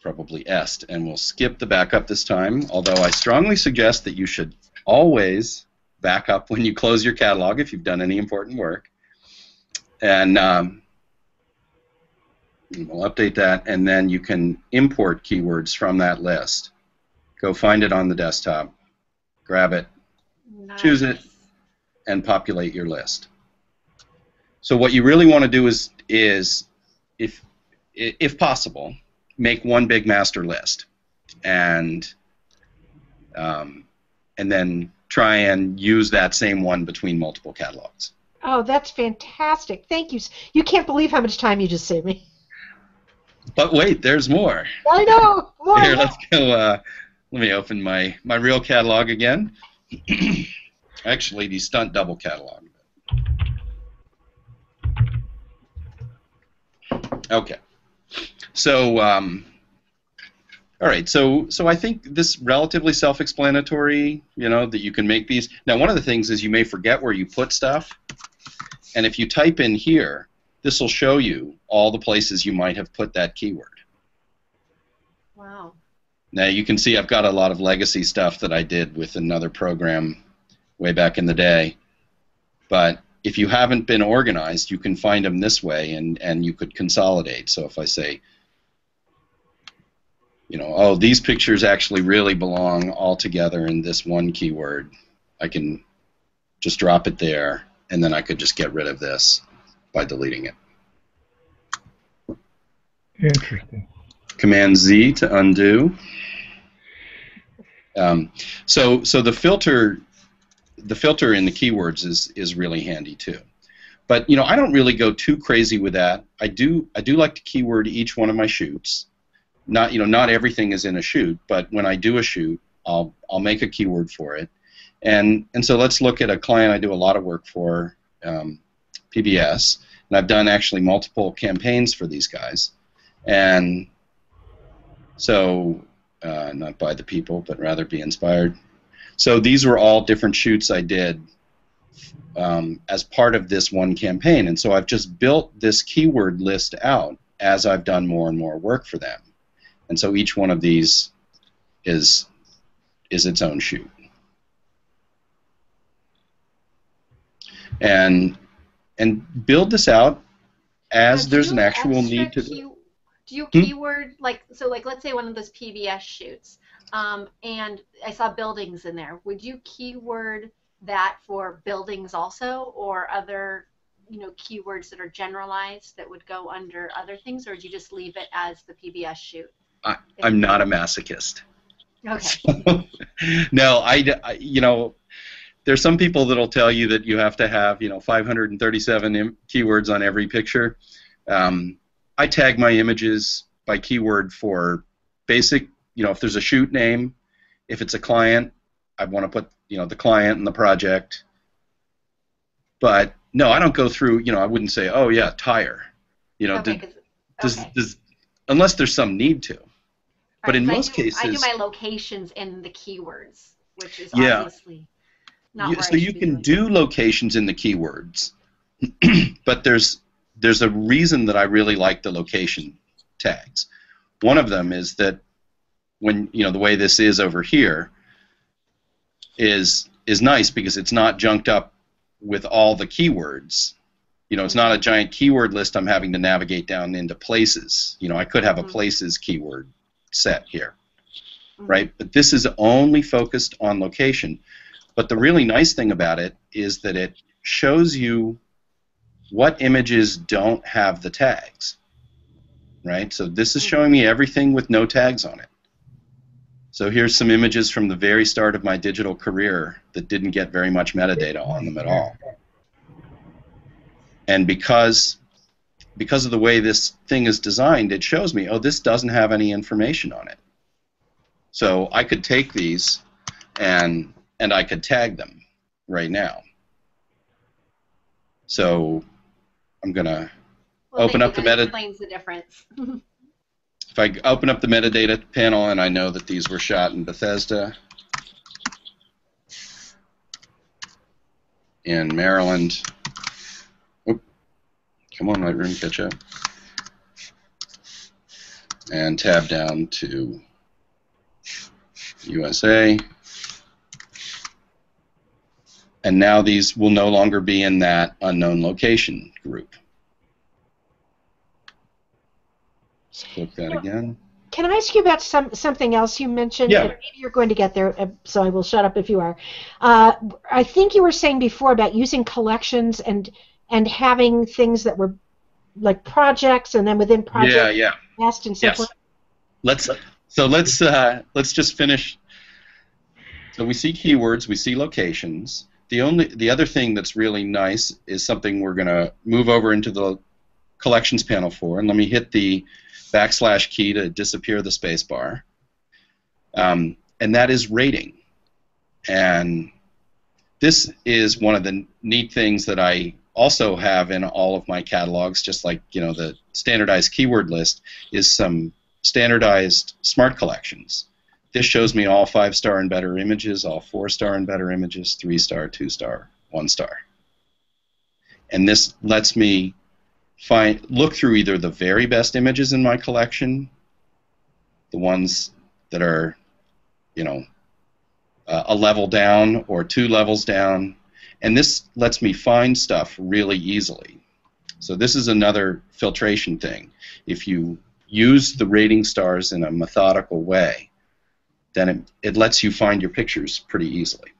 Probably est, and we'll skip the backup this time, although I strongly suggest that you should always back up when you close your catalog if you've done any important work. And we'll update that, and then you can import keywords from that list. Go find it on the desktop, grab it, Nice. choose it, and populate your list. So what you really want to do is if possible, make one big master list, and then try and use that same one between multiple catalogs. Oh, that's fantastic. Thank you. You can't believe how much time you just saved me. But wait, there's more. I know. More. Here, let's go. Let me open my real catalog again. Actually, the stunt double catalog. Okay. So, all right. So I think this relatively self-explanatory. You know that you can make these. Now, one of the things is you may forget where you put stuff, and if you type in here, this will show you all the places you might have put that keyword. Wow. Now you can see I've got a lot of legacy stuff that I did with another program way back in the day. But if you haven't been organized, you can find them this way, and you could consolidate. So if I say, you know, oh, these pictures actually really belong all together in this one keyword, I can just drop it there, and then I could just get rid of this by deleting it. Interesting. Command Z to undo. So the filter in the keywords is really handy too. But you know, I don't really go too crazy with that. I do like to keyword each one of my shoots. Not everything is in a shoot, but when I do a shoot, I'll make a keyword for it. And so let's look at a client I do a lot of work for, PBS, and I've done actually multiple campaigns for these guys. And so, not by the people, but rather be inspired. So these were all different shoots I did as part of this one campaign. And so I've just built this keyword list out as I've done more and more work for them. And so each one of these is its own shoot. And build this out as there's an actual need to do. Do you keyword, like, so like let's say one of those PBS shoots, and I saw buildings in there. Would you keyword that for buildings also, or other, keywords that are generalized that would go under other things, or do you just leave it as the PBS shoot? I'm not a masochist. Okay. No, there's some people that'll tell you that you have to have 537 keywords on every picture. I tag my images by keyword for basic, if there's a shoot name, if it's a client, I want to put, the client and the project. But no, I don't go through, I wouldn't say, oh yeah, tire. Okay, unless there's some need to. But in most cases, I do my locations in the keywords, which is obviously not where so you can do locations in the keywords, but there's a reason that I really like the location tags. One of them is that when the way this is over here is nice because it's not junked up with all the keywords. It's not a giant keyword list I'm having to navigate down into places. I could have a places keyword set here, right? But this is only focused on location. But the really nice thing about it is that it shows you what images don't have the tags, right? So this is showing me everything with no tags on it. So here's some images from the very start of my digital career that didn't get very much metadata on them at all. And because of the way this thing is designed, it shows me, oh, this doesn't have any information on it. So I could take these and I could tag them right now. So I'm going to open up the metadata. Explains the difference. If I open up the metadata panel and I know that these were shot in Bethesda, in Maryland. Oop. Come on, Lightroom, catch up. And tab down to USA. And now these will no longer be in that unknown location group. Let's click that again. Can I ask you about something else you mentioned? Yeah. Maybe you're going to get there, so I will shut up if you are. I think you were saying before about using collections and having things that were like projects, and then within projects, nest and so forth. Let's just finish. So we see keywords, we see locations. The other thing that's really nice is something we're going to move over into the collections panel for, and let me hit the / key to disappear the space bar, and that is rating. And this is one of the neat things that I also have in all of my catalogs, just like the standardized keyword list, is some standardized smart collections. This shows me all 5-star and better images, all 4-star and better images, 3-star, 2-star, 1-star. And this lets me look through either the very best images in my collection, the ones that are, a level down or 2 levels down, and this lets me find stuff really easily. So this is another filtration thing. If you use the rating stars in a methodical way, then it lets you find your pictures pretty easily.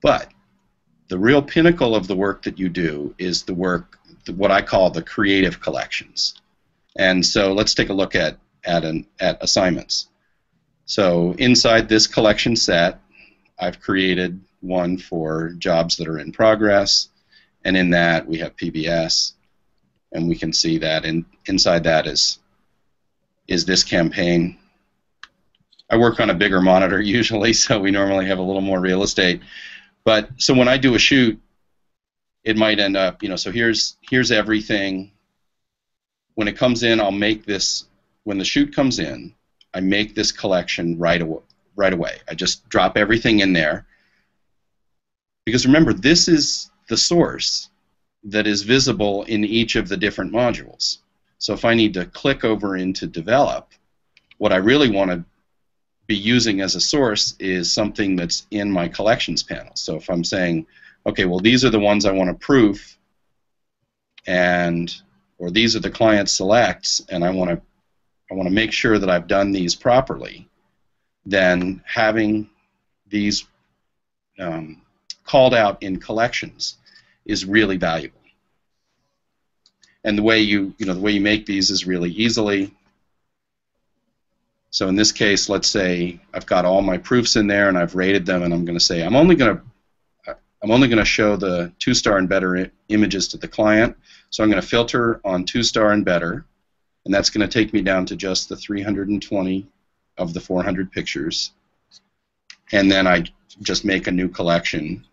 But the real pinnacle of the work that you do is the work, what I call the creative collections. And so let's take a look at assignments. So inside this collection set, I've created one for jobs that are in progress, and in that we have PBS, and we can see that inside that is this campaign. I work on a bigger monitor usually, so we normally have a little more real estate. But so when I do a shoot, it might end up, so here's everything. When it comes in, I'll make this, when the shoot comes in, I make this collection right away. I just drop everything in there. Because remember, this is the source that is visible in each of the different modules. So if I need to click over into develop, what I really want to be using as a source is something that's in my collections panel. So if I'm saying, okay, well, these are the ones I want to proof, or these are the client selects, and I want to make sure that I've done these properly, then having these called out in collections is really valuable. And the way you make these is really easily. So in this case, let's say I've got all my proofs in there and I've rated them, and I'm going to say I'm only going to show the 2-star and better images to the client. So I'm going to filter on 2-star and better, and that's going to take me down to just the 320 of the 400 pictures. And then I just make a new collection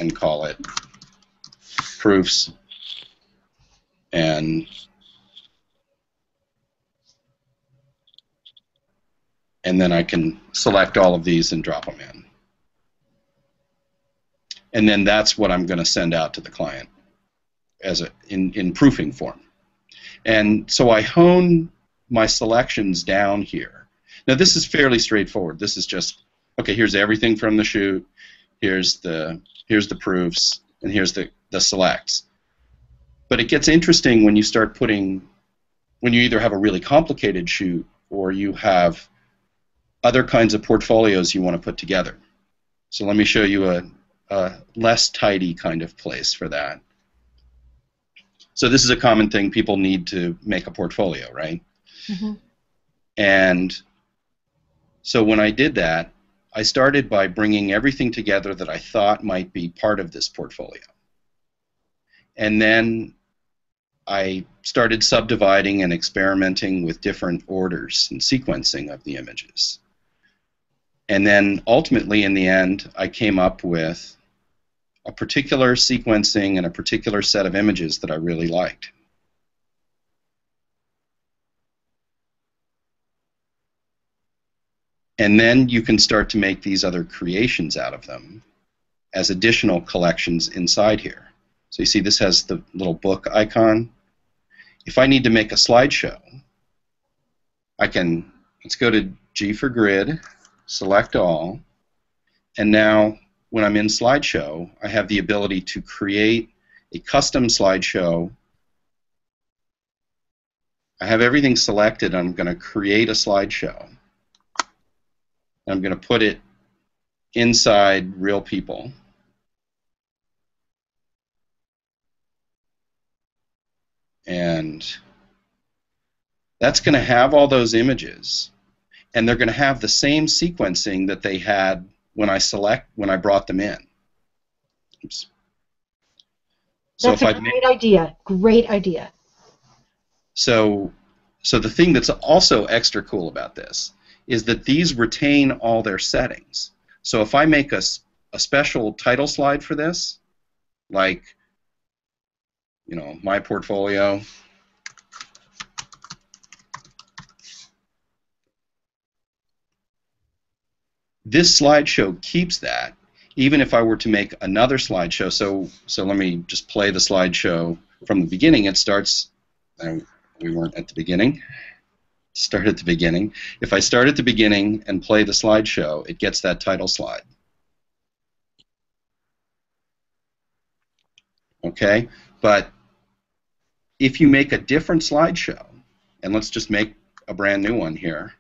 and call it proofs, and then I can select all of these and drop them in. And then that's what I'm going to send out to the client as in proofing form. And so I hone my selections down here. Now this is fairly straightforward. This is just, okay, here's everything from the shoot, here's the proofs, and here's the selects. But it gets interesting when you start when you either have a really complicated shoot or you have other kinds of portfolios you want to put together. So let me show you a less tidy kind of place for that. So this is a common thing. People need to make a portfolio, right? Mm-hmm. And so when I did that, I started by bringing everything together that I thought might be part of this portfolio. And then I started subdividing and experimenting with different orders and sequencing of the images. And then ultimately, in the end, I came up with a particular sequencing and a particular set of images that I really liked. And then you can start to make these other creations out of them as additional collections inside here. So you see this has the little book icon. If I need to make a slideshow, let's go to G for grid, select all, and now when I'm in slideshow, I have the ability to create a custom slideshow. I have everything selected. I'm going to create a slideshow. I'm going to put it inside Real People. And that's going to have all those images, and they're going to have the same sequencing that they had when I brought them in. Oops. That's a great idea. Great idea. So the thing that's also extra cool about this is that these retain all their settings. So if I make a special title slide for this, like, my portfolio, this slideshow keeps that, even if I were to make another slideshow. So let me just play the slideshow from the beginning. It starts, we weren't at the beginning. Start at the beginning. If I start at the beginning and play the slideshow, it gets that title slide. Okay? But if you make a different slideshow, and let's just make a brand new one here,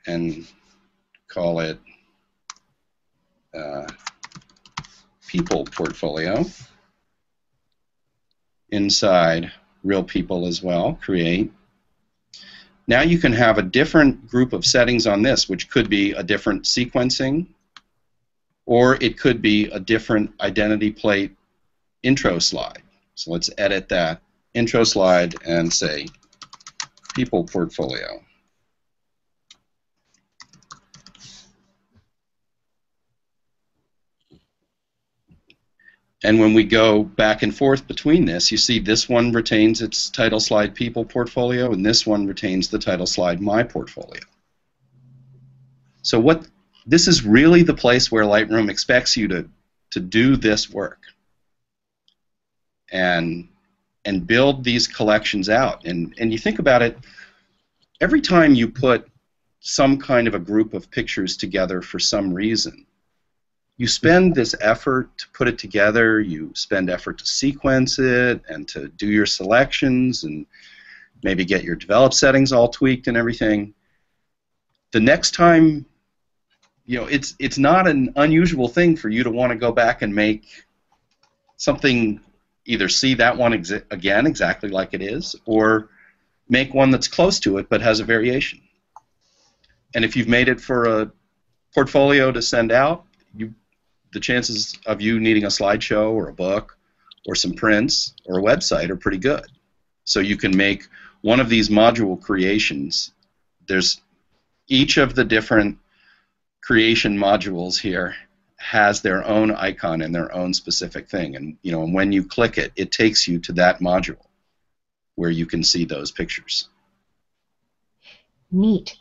and call it People Portfolio, inside Real People as well, create. Now you can have a different group of settings on this, which could be a different sequencing, or it could be a different identity plate intro slide. So let's edit that intro slide and say People Portfolio. And when we go back and forth between this, you see this one retains its title slide People Portfolio, and this one retains the title slide My Portfolio. So what this is really the place where Lightroom expects you to do this work and build these collections out. And you think about it, every time you put some kind of a group of pictures together for some reason, you spend this effort to put it together, you spend effort to sequence it and to do your selections and maybe get your develop settings all tweaked and everything. The next time, you know, it's not an unusual thing for you to want to go back and make something, either see that one again exactly like it is, or make one that's close to it but has a variation. And if you've made it for a portfolio to send out, the chances of you needing a slideshow or a book or some prints or a website are pretty good. So you can make one of these module creations. There's each of the different creation modules here has their own icon and their own specific thing, and you know, and when you click it, it takes you to that module where you can see those pictures. Neat.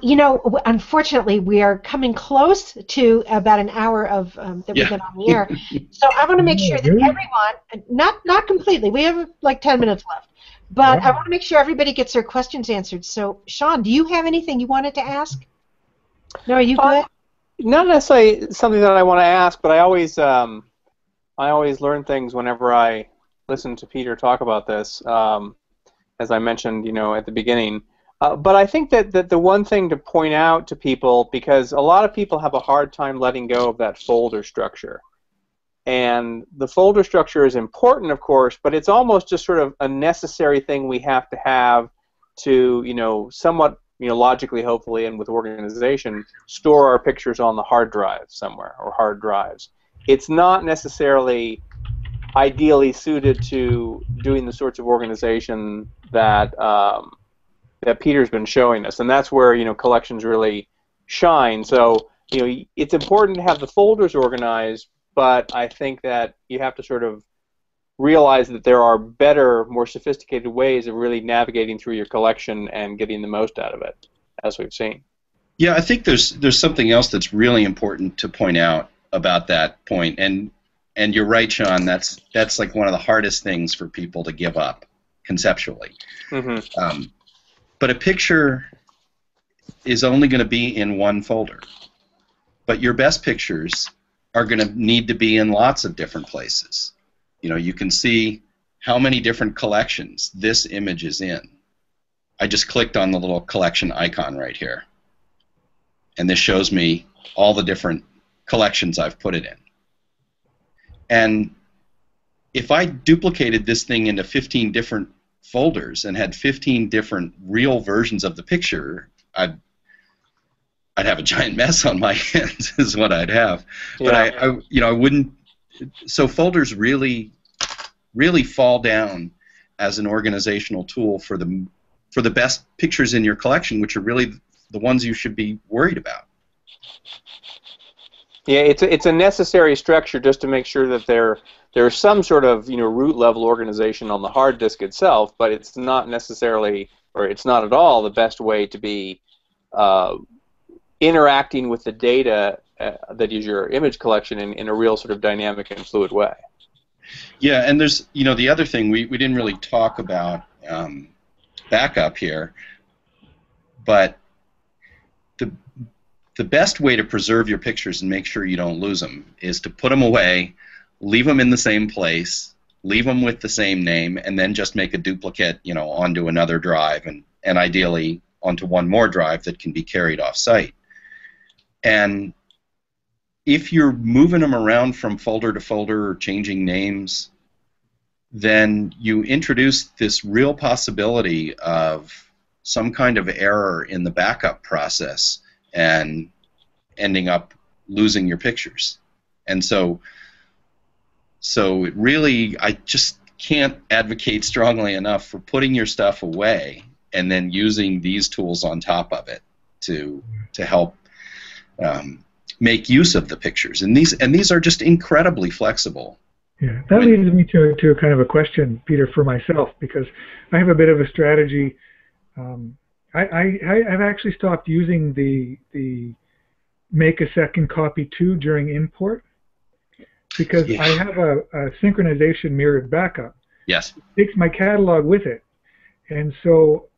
You know, unfortunately, we are coming close to about an hour of that we've been on the air. So I want to make sure that everyone, not completely, we have like 10 minutes left, but I want to make sure everybody gets their questions answered. So, Sean, do you have anything you wanted to ask? No, are you good? Not necessarily something that I want to ask, but I always learn things whenever I listen to Peter talk about this. As I mentioned, you know, at the beginning. But I think that the one thing to point out to people, because a lot of people have a hard time letting go of that folder structure. And the folder structure is important, of course, but it's almost just sort of a necessary thing we have to, you know, somewhat, you know, logically, hopefully, and with organization, store our pictures on the hard drive somewhere, or hard drives. It's not necessarily ideally suited to doing the sorts of organization that that Peter's been showing us, and that's where, you know, collections really shine. So, you know, it's important to have the folders organized, but I think that you have to sort of realize that there are better, more sophisticated ways of really navigating through your collection and getting the most out of it, as we've seen. Yeah, I think there's something else that's really important to point out about that point, and you're right, Sean. That's like one of the hardest things for people to give up conceptually. Mm-hmm. But a picture is only going to be in one folder. But your best pictures are going to need to be in lots of different places. You know, you can see how many different collections this image is in. I just clicked on the little collection icon right here. And this shows me all the different collections I've put it in. And if I duplicated this thing into 15 different folders and had 15 different real versions of the picture, I'd have a giant mess on my hands is what I'd have. Yeah. But I wouldn't. So folders really fall down as an organizational tool for the best pictures in your collection, which are really the ones you should be worried about. Yeah, it's a necessary structure just to make sure that there's some sort of, you know, root level organization on the hard disk itself, but it's not necessarily, or it's not at all, the best way to be interacting with the data that is your image collection in a real sort of dynamic and fluid way. Yeah, and there's, you know, the other thing we didn't really talk about backup here, but the best way to preserve your pictures and make sure you don't lose them is to put them away, leave them in the same place, leave them with the same name, and then just make a duplicate, you know, onto another drive, and ideally onto one more drive that can be carried off-site. And if you're moving them around from folder to folder or changing names, then you introduce this real possibility of some kind of error in the backup process and ending up losing your pictures. And so it really, I just can't advocate strongly enough for putting your stuff away and then using these tools on top of it to help make use of the pictures. And these are just incredibly flexible. Yeah, that leads me to kind of a question, Peter, for myself, because I have a bit of a strategy. I've actually stopped using the make a second copy too during import, because I have a synchronization mirrored backup. Yes. It takes my catalog with it. And so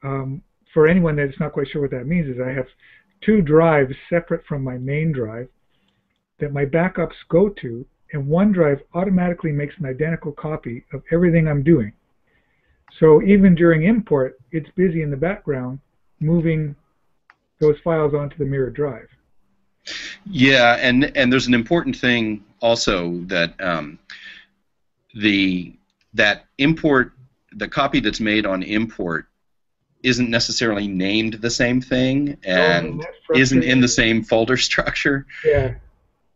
for anyone that's not quite sure what that means, is I have 2 drives separate from my main drive that my backups go to, and one drive automatically makes an identical copy of everything I'm doing. So even during import, it's busy in the background moving those files onto the mirrored drive. Yeah, and there's an important thing also that that import, the copy that's made on import, isn't necessarily named the same thing and isn't in the same folder structure. Yeah.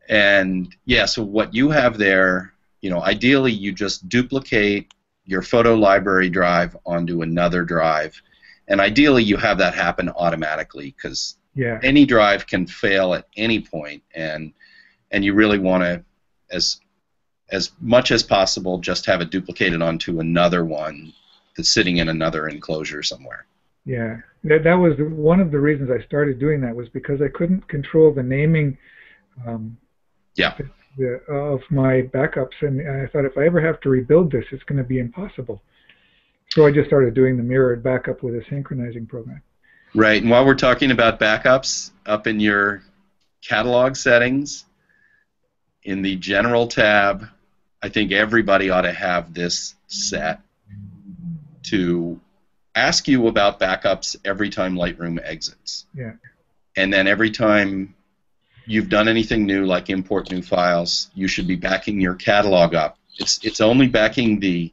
And yeah, so what you have there, ideally you just duplicate your photo library drive onto another drive, and ideally you have that happen automatically, because any drive can fail at any point, and you really want to, as much as possible, just have it duplicated onto another one that's sitting in another enclosure somewhere. Yeah, that was one of the reasons I started doing that, was because I couldn't control the naming of my backups, and I thought if I ever have to rebuild this, it's going to be impossible. So I just started doing the mirrored backup with a synchronizing program. Right, and while we're talking about backups, up in your catalog settings, in the General tab, I think everybody ought to have this set to ask you about backups every time Lightroom exits. Yeah. And then every time you've done anything new, like import new files, you should be backing your catalog up. It's only backing the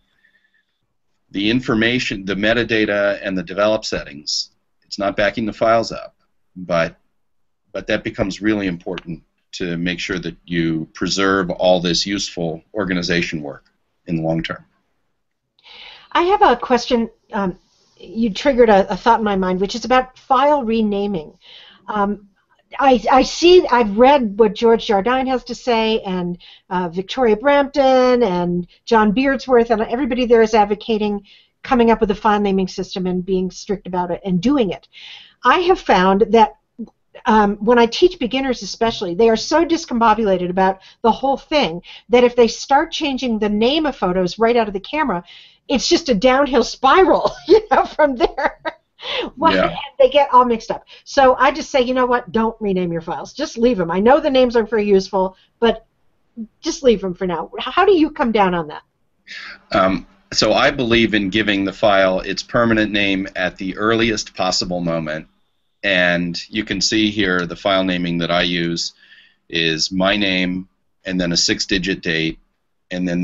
information, the metadata, and the develop settings. It's not backing the files up, but that becomes really important to make sure that you preserve all this useful organization work in the long term. I have a question. You triggered a thought in my mind, which is about file renaming. I've read what George Jardine has to say, and Victoria Brampton, and John Beardsworth, and everybody there is advocating coming up with a file naming system and being strict about it and doing it. I have found that when I teach beginners especially, they are so discombobulated about the whole thing that if they start changing the name of photos right out of the camera, it's just a downhill spiral, from there. They get all mixed up. So I just say, you know what, don't rename your files. Just leave them. I know the names are very useful, but just leave them for now. How do you come down on that? So I believe in giving the file its permanent name at the earliest possible moment. And you can see here the file naming that I use is my name and then a 6-digit date, and then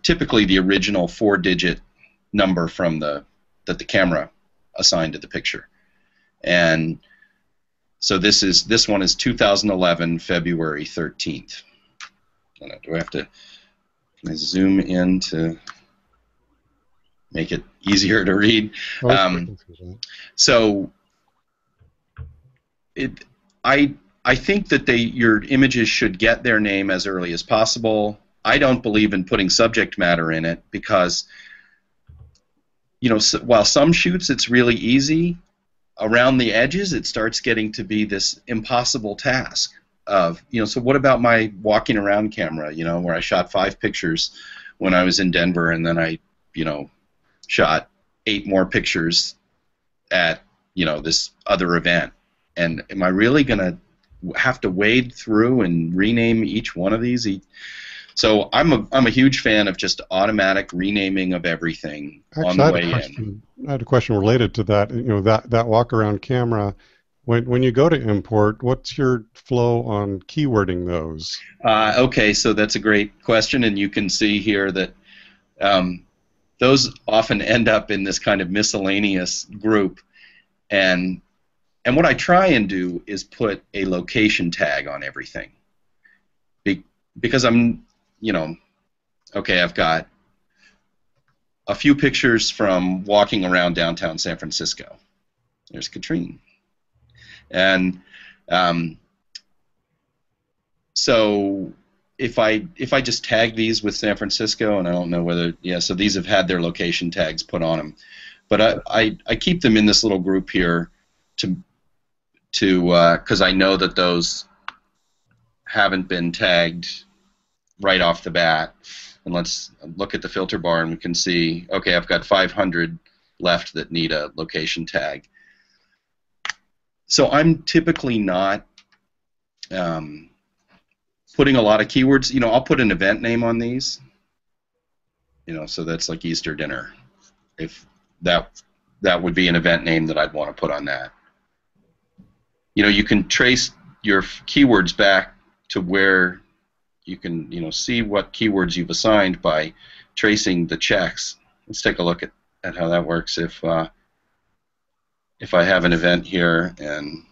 typically the original 4-digit number from that the camera assigned to the picture. And so this one is 2011 February 13th. Do I have to zoom in to make it easier to read? So I think that your images should get their name as early as possible. I don't believe in putting subject matter in it because, while some shoots it's really easy, around the edges it starts getting to be this impossible task of, so what about my walking around camera, where I shot 5 pictures when I was in Denver, and then I, shot 8 more pictures at, this other event. And am I really going to have to wade through and rename each one of these? So I'm a huge fan of just automatic renaming of everything on the way in. I had a question related to that. That walk around camera. When you go to import, what's your flow on keywording those? Okay, so that's a great question, and you can see here that those often end up in this kind of miscellaneous group, and what I try and do is put a location tag on everything, because I'm, okay, I've got a few pictures from walking around downtown San Francisco. There's Katrine. And so if I just tag these with San Francisco, and I don't know whether, so these have had their location tags put on them, but I keep them in this little group here to because I know that those haven't been tagged right off the bat. And let's look at the filter bar, and we can see, okay, I've got 500 left that need a location tag. So I'm typically not putting a lot of keywords. You know, I'll put an event name on these. You know, so that's like Easter dinner. If that would be an event name that I'd want to put on that. You know, you can trace your keywords back to where you can, you know, see what keywords you've assigned by tracing the checks. Let's take a look at how that works. If I have an event here, and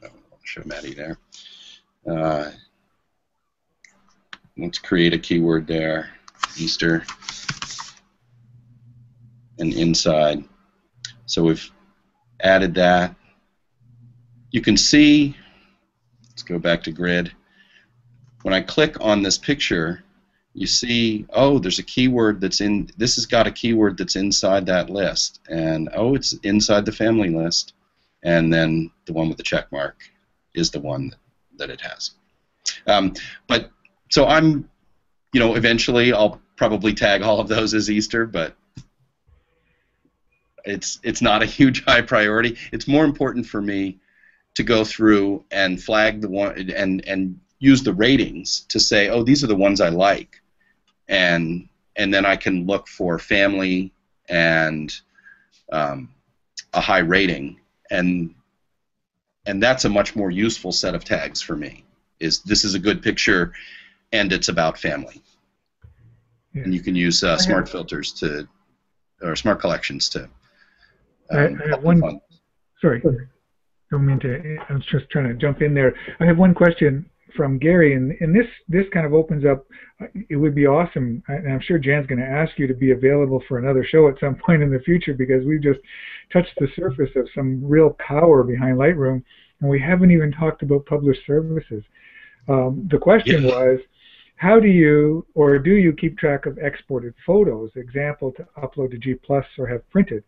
I'll show Maddie there. Let's create a keyword there, Easter, and inside. So we've added that. You can see, let's go back to grid. When I click on this picture, you see, oh, there's a keyword that's in, this has got a keyword that's inside that list. And, oh, it's inside the family list. And then the one with the check mark is the one that it has. But, so I'm, you know, eventually I'll probably tag all of those as Easter, but it's not a huge high priority. It's more important for me to go through and flag the one and use the ratings to say, oh, these are the ones I like, and then I can look for family and a high rating, and that's a much more useful set of tags for me. This is a good picture, and it's about family. Yeah. And you can use smart filters or smart collections to. I have one. Sorry, don't mean to. I was just trying to jump in there. I have one question from Gary, and this kind of opens up. It would be awesome, and I'm sure Jan's going to ask you to be available for another show at some point in the future, because we've just touched the surface of some real power behind Lightroom, and we haven't even talked about published services. The question was, how do you, or do you keep track of exported photos, example, to upload to G+ or have printed?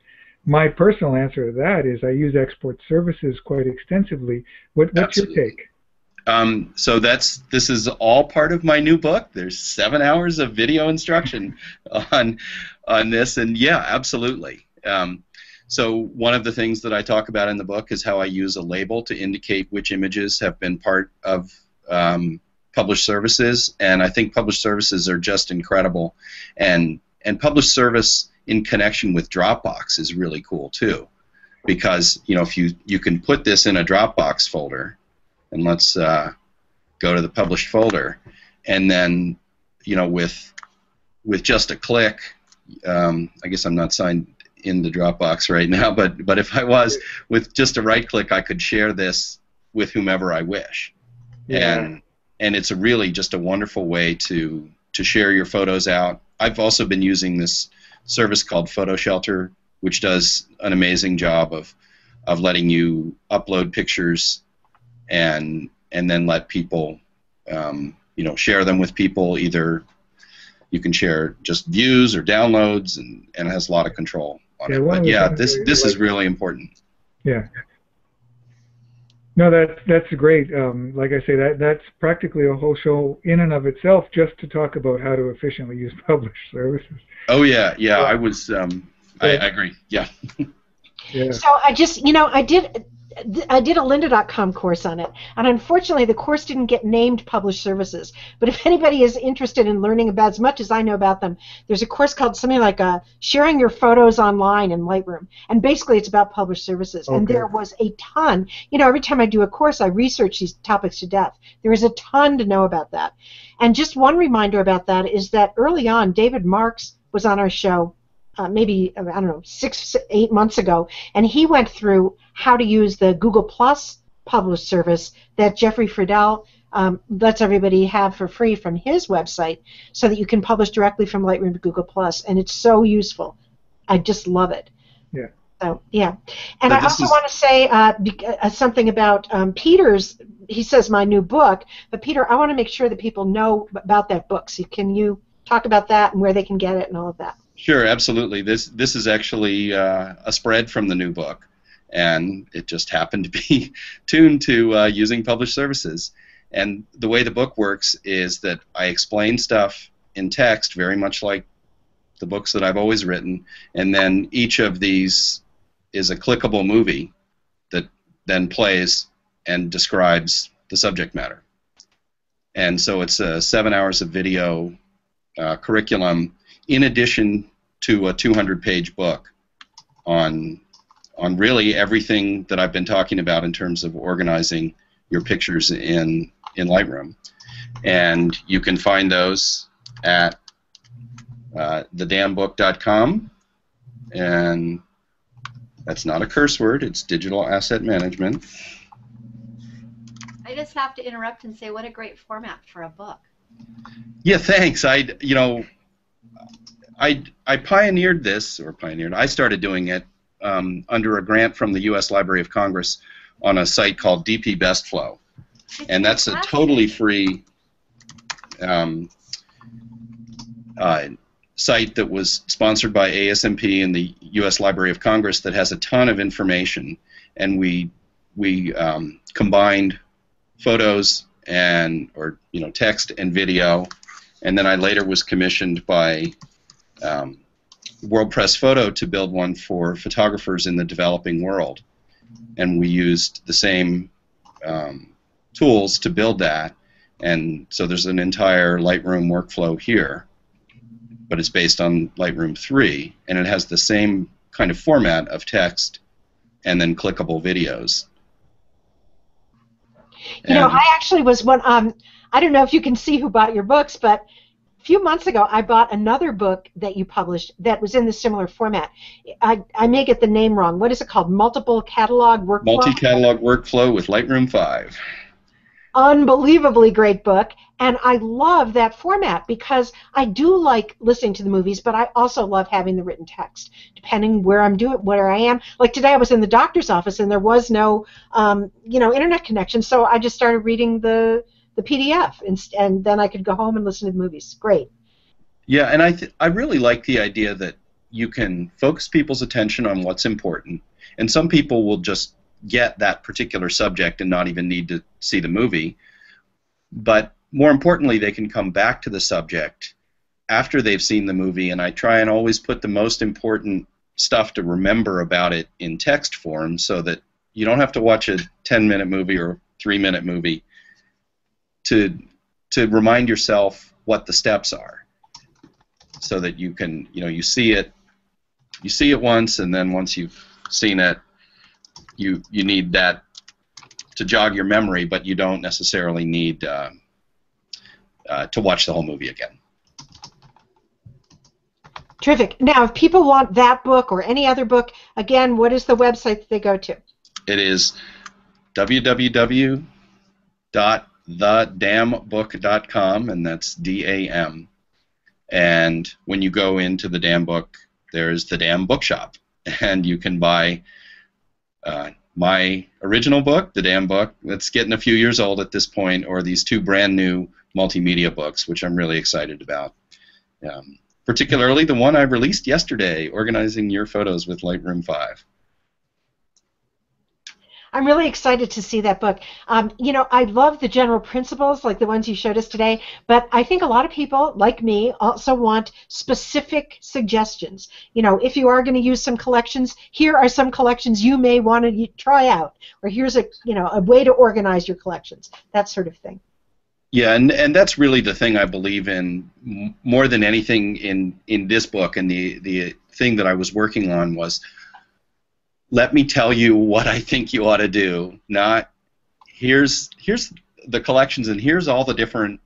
My personal answer to that is I use export services quite extensivthis. What's your take? So this is all part of my new book. There's 7 hours of video instruction on this, and yeah, absolutely. So one of the things that I talk about in the book is how I use a label to indicate which images have been part of published services, and I think published services are just incredible, and published service in connection with Dropbox is really cool too, because you know, if you can put this in a Dropbox folder, and let's go to the published folder, and then you know, with just a click, I guess I'm not signed in the Dropbox right now, but if I was, with just a right click, I could share this with whomever I wish. Yeah. And it's really just a wonderful way to share your photos out. I've also been using this service called Photo Shelter, which does an amazing job of letting you upload pictures and then let people you know, share them with people. Either you can share just views or downloads, and it has a lot of control on it. But yeah, this is really important. Yeah. No, that's great. Like I say, that's practically a whole show in and of itself, just to talk about how to efficiently use published services. Oh yeah. I was. I agree. Yeah. Yeah. So I just, you know, I did a lynda.com course on it, and unfortunately the course didn't get named published services. But if anybody is interested in learning about as much as I know about them, there's a course called something like sharing your photos online in Lightroom, and basically it's about published services. Okay. And there was a ton. You know, every time I do a course, I research these topics to death. There is a ton to know about that. And just one reminder about that is that early on, David Marks was on our show. Maybe, I don't know, 6, 8 months ago, and he went through how to use the Google Plus published service that Jeffrey Friedel lets everybody have for free from his website, so that you can publish directly from Lightroom to Google Plus, and it's so useful. I just love it. Yeah. So yeah, and I also want to say something about Peter's. He says my new book, but Peter, I want to make sure that people know about that book. So can you talk about that and where they can get it and all of that? Sure, absolutely. This is actually a spread from the new book, and it just happened to be tuned to using published services. And the way the book works is that I explain stuff in text, very much like the books that I've always written, and then each of these is a clickable movie that then plays and describes the subject matter. And so it's 7 hours of video curriculum in addition to a 200-page book on really everything that I've been talking about in terms of organizing your pictures in Lightroom. And you can find those at thedamnbook.com, and that's not a curse word, it's digital asset management. I just have to interrupt and say what a great format for a book. Yeah, thanks. I pioneered this, I started doing it under a grant from the U.S. Library of Congress on a site called DP Best Flow. And that's a totally free site that was sponsored by ASMP and the U.S. Library of Congress that has a ton of information. And we combined photos and text and video, and then I later was commissioned by World Press Photo to build one for photographers in the developing world, and we used the same tools to build that, and so there's an entire Lightroom workflow here, but it's based on Lightroom 3, and it has the same kind of format of text and then clickable videos. You know, I actually was one. I don't know if you can see who bought your books, but a few months ago I bought another book that you published that was in the similar format. I may get the name wrong. What is it called? Multiple Catalog Workflow? Multi-Catalog Workflow with Lightroom 5. Unbelievably great book, and I love that format because I do like listening to the movies, but I also love having the written text, depending where where I am. Like today, I was in the doctor's office, and there was no, internet connection, so I just started reading the PDF, and then I could go home and listen to the movies. Great. Yeah, and I really like the idea that you can focus people's attention on what's important, and some people will just get that particular subject and not even need to see the movie. But more importantly, they can come back to the subject after they've seen the movie, and I try and always put the most important stuff to remember about it in text form so that you don't have to watch a 10-minute movie or 3-minute movie to remind yourself what the steps are, so that you can, you see it once, and then once you've seen it, you need that to jog your memory, but you don't necessarily need to watch the whole movie again. Terrific. Now, if people want that book or any other book, again, what is the website that they go to? It is www.thedamnbook.com, and that's DAM. And when you go into the Damn Book, there's the Damn Bookshop, and you can buy my original book, The Damn Book, that's getting a few years old at this point, or these two brand new multimedia books, which I'm really excited about. Particularly the one I released yesterday, Organizing Your Photos with Lightroom 5. I'm really excited to see that book. I love the general principles, like the ones you showed us today, but I think a lot of people, like me, also want specific suggestions. If you are going to use some collections, here are some collections you may want to try out, or here's a way to organize your collections, that sort of thing. Yeah, and that's really the thing I believe in more than anything in this book, and the thing that I was working on was, let me tell you what I think you ought to do, not here's the collections and here's all the different,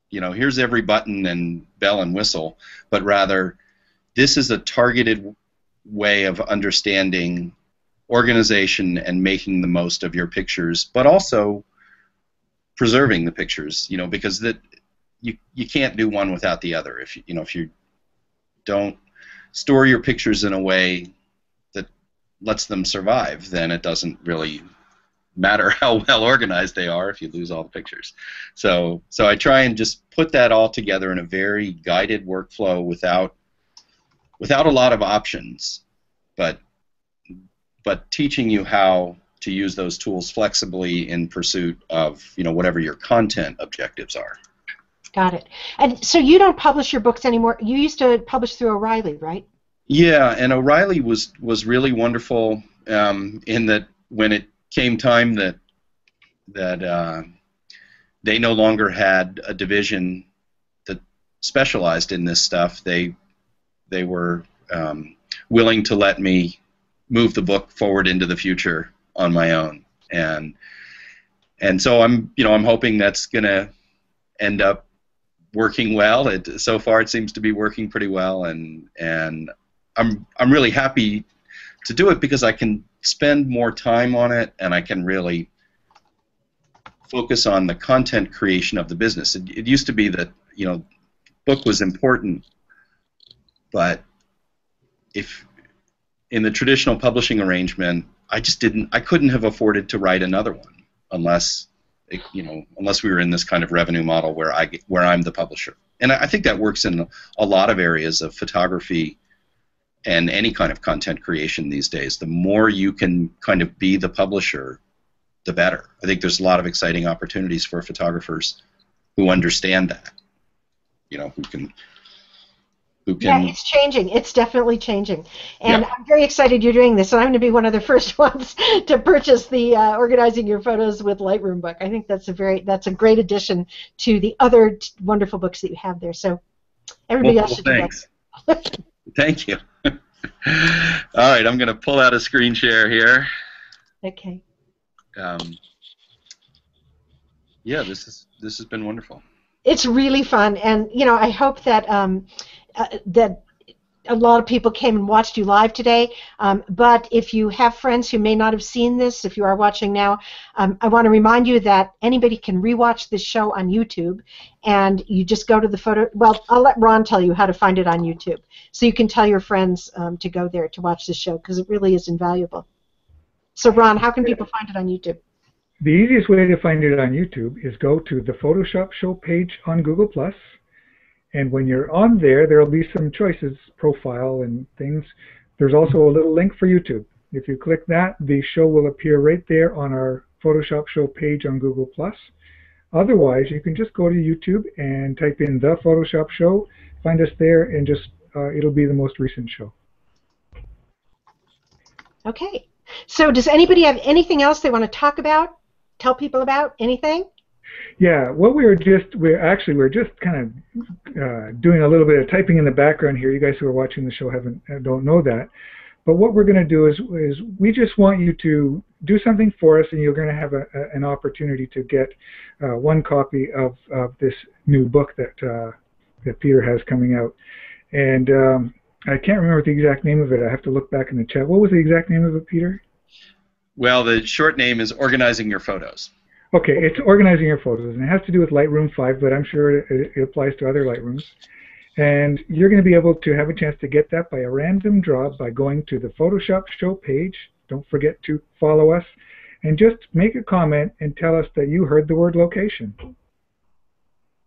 here's every button and bell and whistle, but rather this is a targeted way of understanding organization and making the most of your pictures, but also preserving the pictures, because that you can't do one without the other. If you don't store your pictures in a way that lets them survive, then it doesn't really matter how well organized they are if you lose all the pictures. So I try and just put that all together in a very guided workflow without a lot of options, but teaching you how to use those tools flexibly in pursuit of whatever your content objectives are. Got it. And so you don't publish your books anymore. You used to publish through O'Reilly, right? Yeah, and O'Reilly was really wonderful in that when it came time that they no longer had a division that specialized in this stuff, they were willing to let me move the book forward into the future on my own, and so I'm hoping that's gonna end up working well. So far it seems to be working pretty well, and I'm really happy to do it because I can spend more time on it, and I can really focus on the content creation of the business. It used to be that book was important, but if in the traditional publishing arrangement, I couldn't have afforded to write another one unless we were in this kind of revenue model where I'm the publisher. And I think that works in a lot of areas of photography and any kind of content creation these days. The more you can kind of be the publisher, the better. I think there's a lot of exciting opportunities for photographers who understand that. Who can. Yeah, it's changing. It's definitely changing, and Yeah. I'm very excited you're doing this. And I'm going to be one of the first ones to purchase the Organizing Your Photos with Lightroom book. I think that's a great addition to the other wonderful books that you have there. So everybody else should Thanks. do that. Thank you. All right, I'm going to pull out a screen share here. Okay. Yeah, this has been wonderful. It's really fun, and I hope that that a lot of people came and watched you live today. But if you have friends who may not have seen this, if you are watching now, I want to remind you that anybody can rewatch this show on YouTube, and you just go to the photo. Well, I'll let Ron tell you how to find it on YouTube, so you can tell your friends to go there to watch the show because it really is invaluable. So, Ron, how can people find it on YouTube? The easiest way to find it on YouTube is go to the Photoshop Show page on Google+. And when you're on there, there will be some choices, profile and things. There's also a little link for YouTube. If you click that, the show will appear right there on our Photoshop Show page on Google+. Otherwise, you can just go to YouTube and type in The Photoshop Show, find us there, and just it'll be the most recent show. Okay. So does anybody have anything else they want to talk about, tell people about, anything? Yeah, what we're just kind of doing a little bit of typing in the background here. You guys who are watching the show don't know that, but what we're going to do is we just want you to do something for us, and you're going to have an opportunity to get one copy of this new book that Peter has coming out, and I can't remember the exact name of it. I have to look back in the chat. What was the exact name of it, Peter? Well, the short name is Organizing Your Photos. Okay, it's Organizing Your Photos, and it has to do with Lightroom 5, but I'm sure it applies to other Lightrooms. And you're going to be able to have a chance to get that by a random draw by going to the Photoshop Show page. Don't forget to follow us, and just make a comment and tell us that you heard the word location.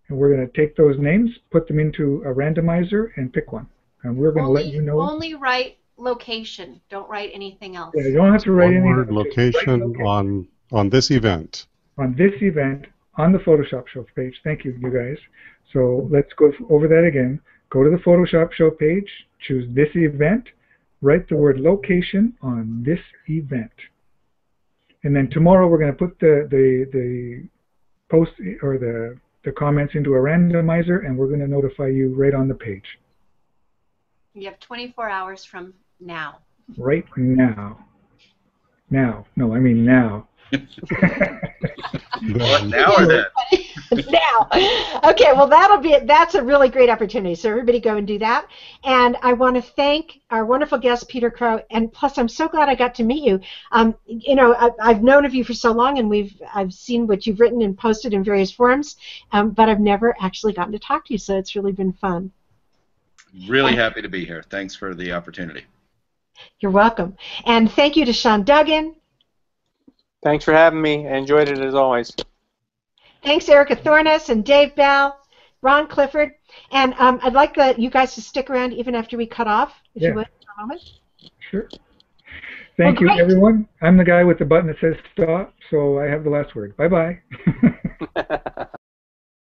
And we're going to take those names, put them into a randomizer, and pick one. And we're going to let you know. Only write location. Don't write anything else. Yeah, you don't have to write anything. One word location on this event. On this event, on the Photoshop Show page. Thank you, you guys. So let's go over that again. Go to the Photoshop Show page, choose this event, write the word location on this event. And then tomorrow we're going to put the post or the comments into a randomizer, and we're going to notify you right on the page. You have 24 hours from now. Right now. Now. No, I mean now. What, now or then? Now. Okay, well that's a really great opportunity. So everybody go and do that. And I want to thank our wonderful guest Peter Krogh, and plus I'm so glad I got to meet you. I've known of you for so long, and I've seen what you've written and posted in various forums, but I've never actually gotten to talk to you, so it's really been fun. Really happy to be here. Thanks for the opportunity. You're welcome. And thank you to Sean Duggan. Thanks for having me. I enjoyed it as always. Thanks, Erika Thornes and Dave Bell, Ron Clifford. And I'd like you guys to stick around even after we cut off, if you would, for a moment. Sure. Thank Well, you, great. everyone. I'm the guy with the button that says stop, so I have the last word. Bye-bye.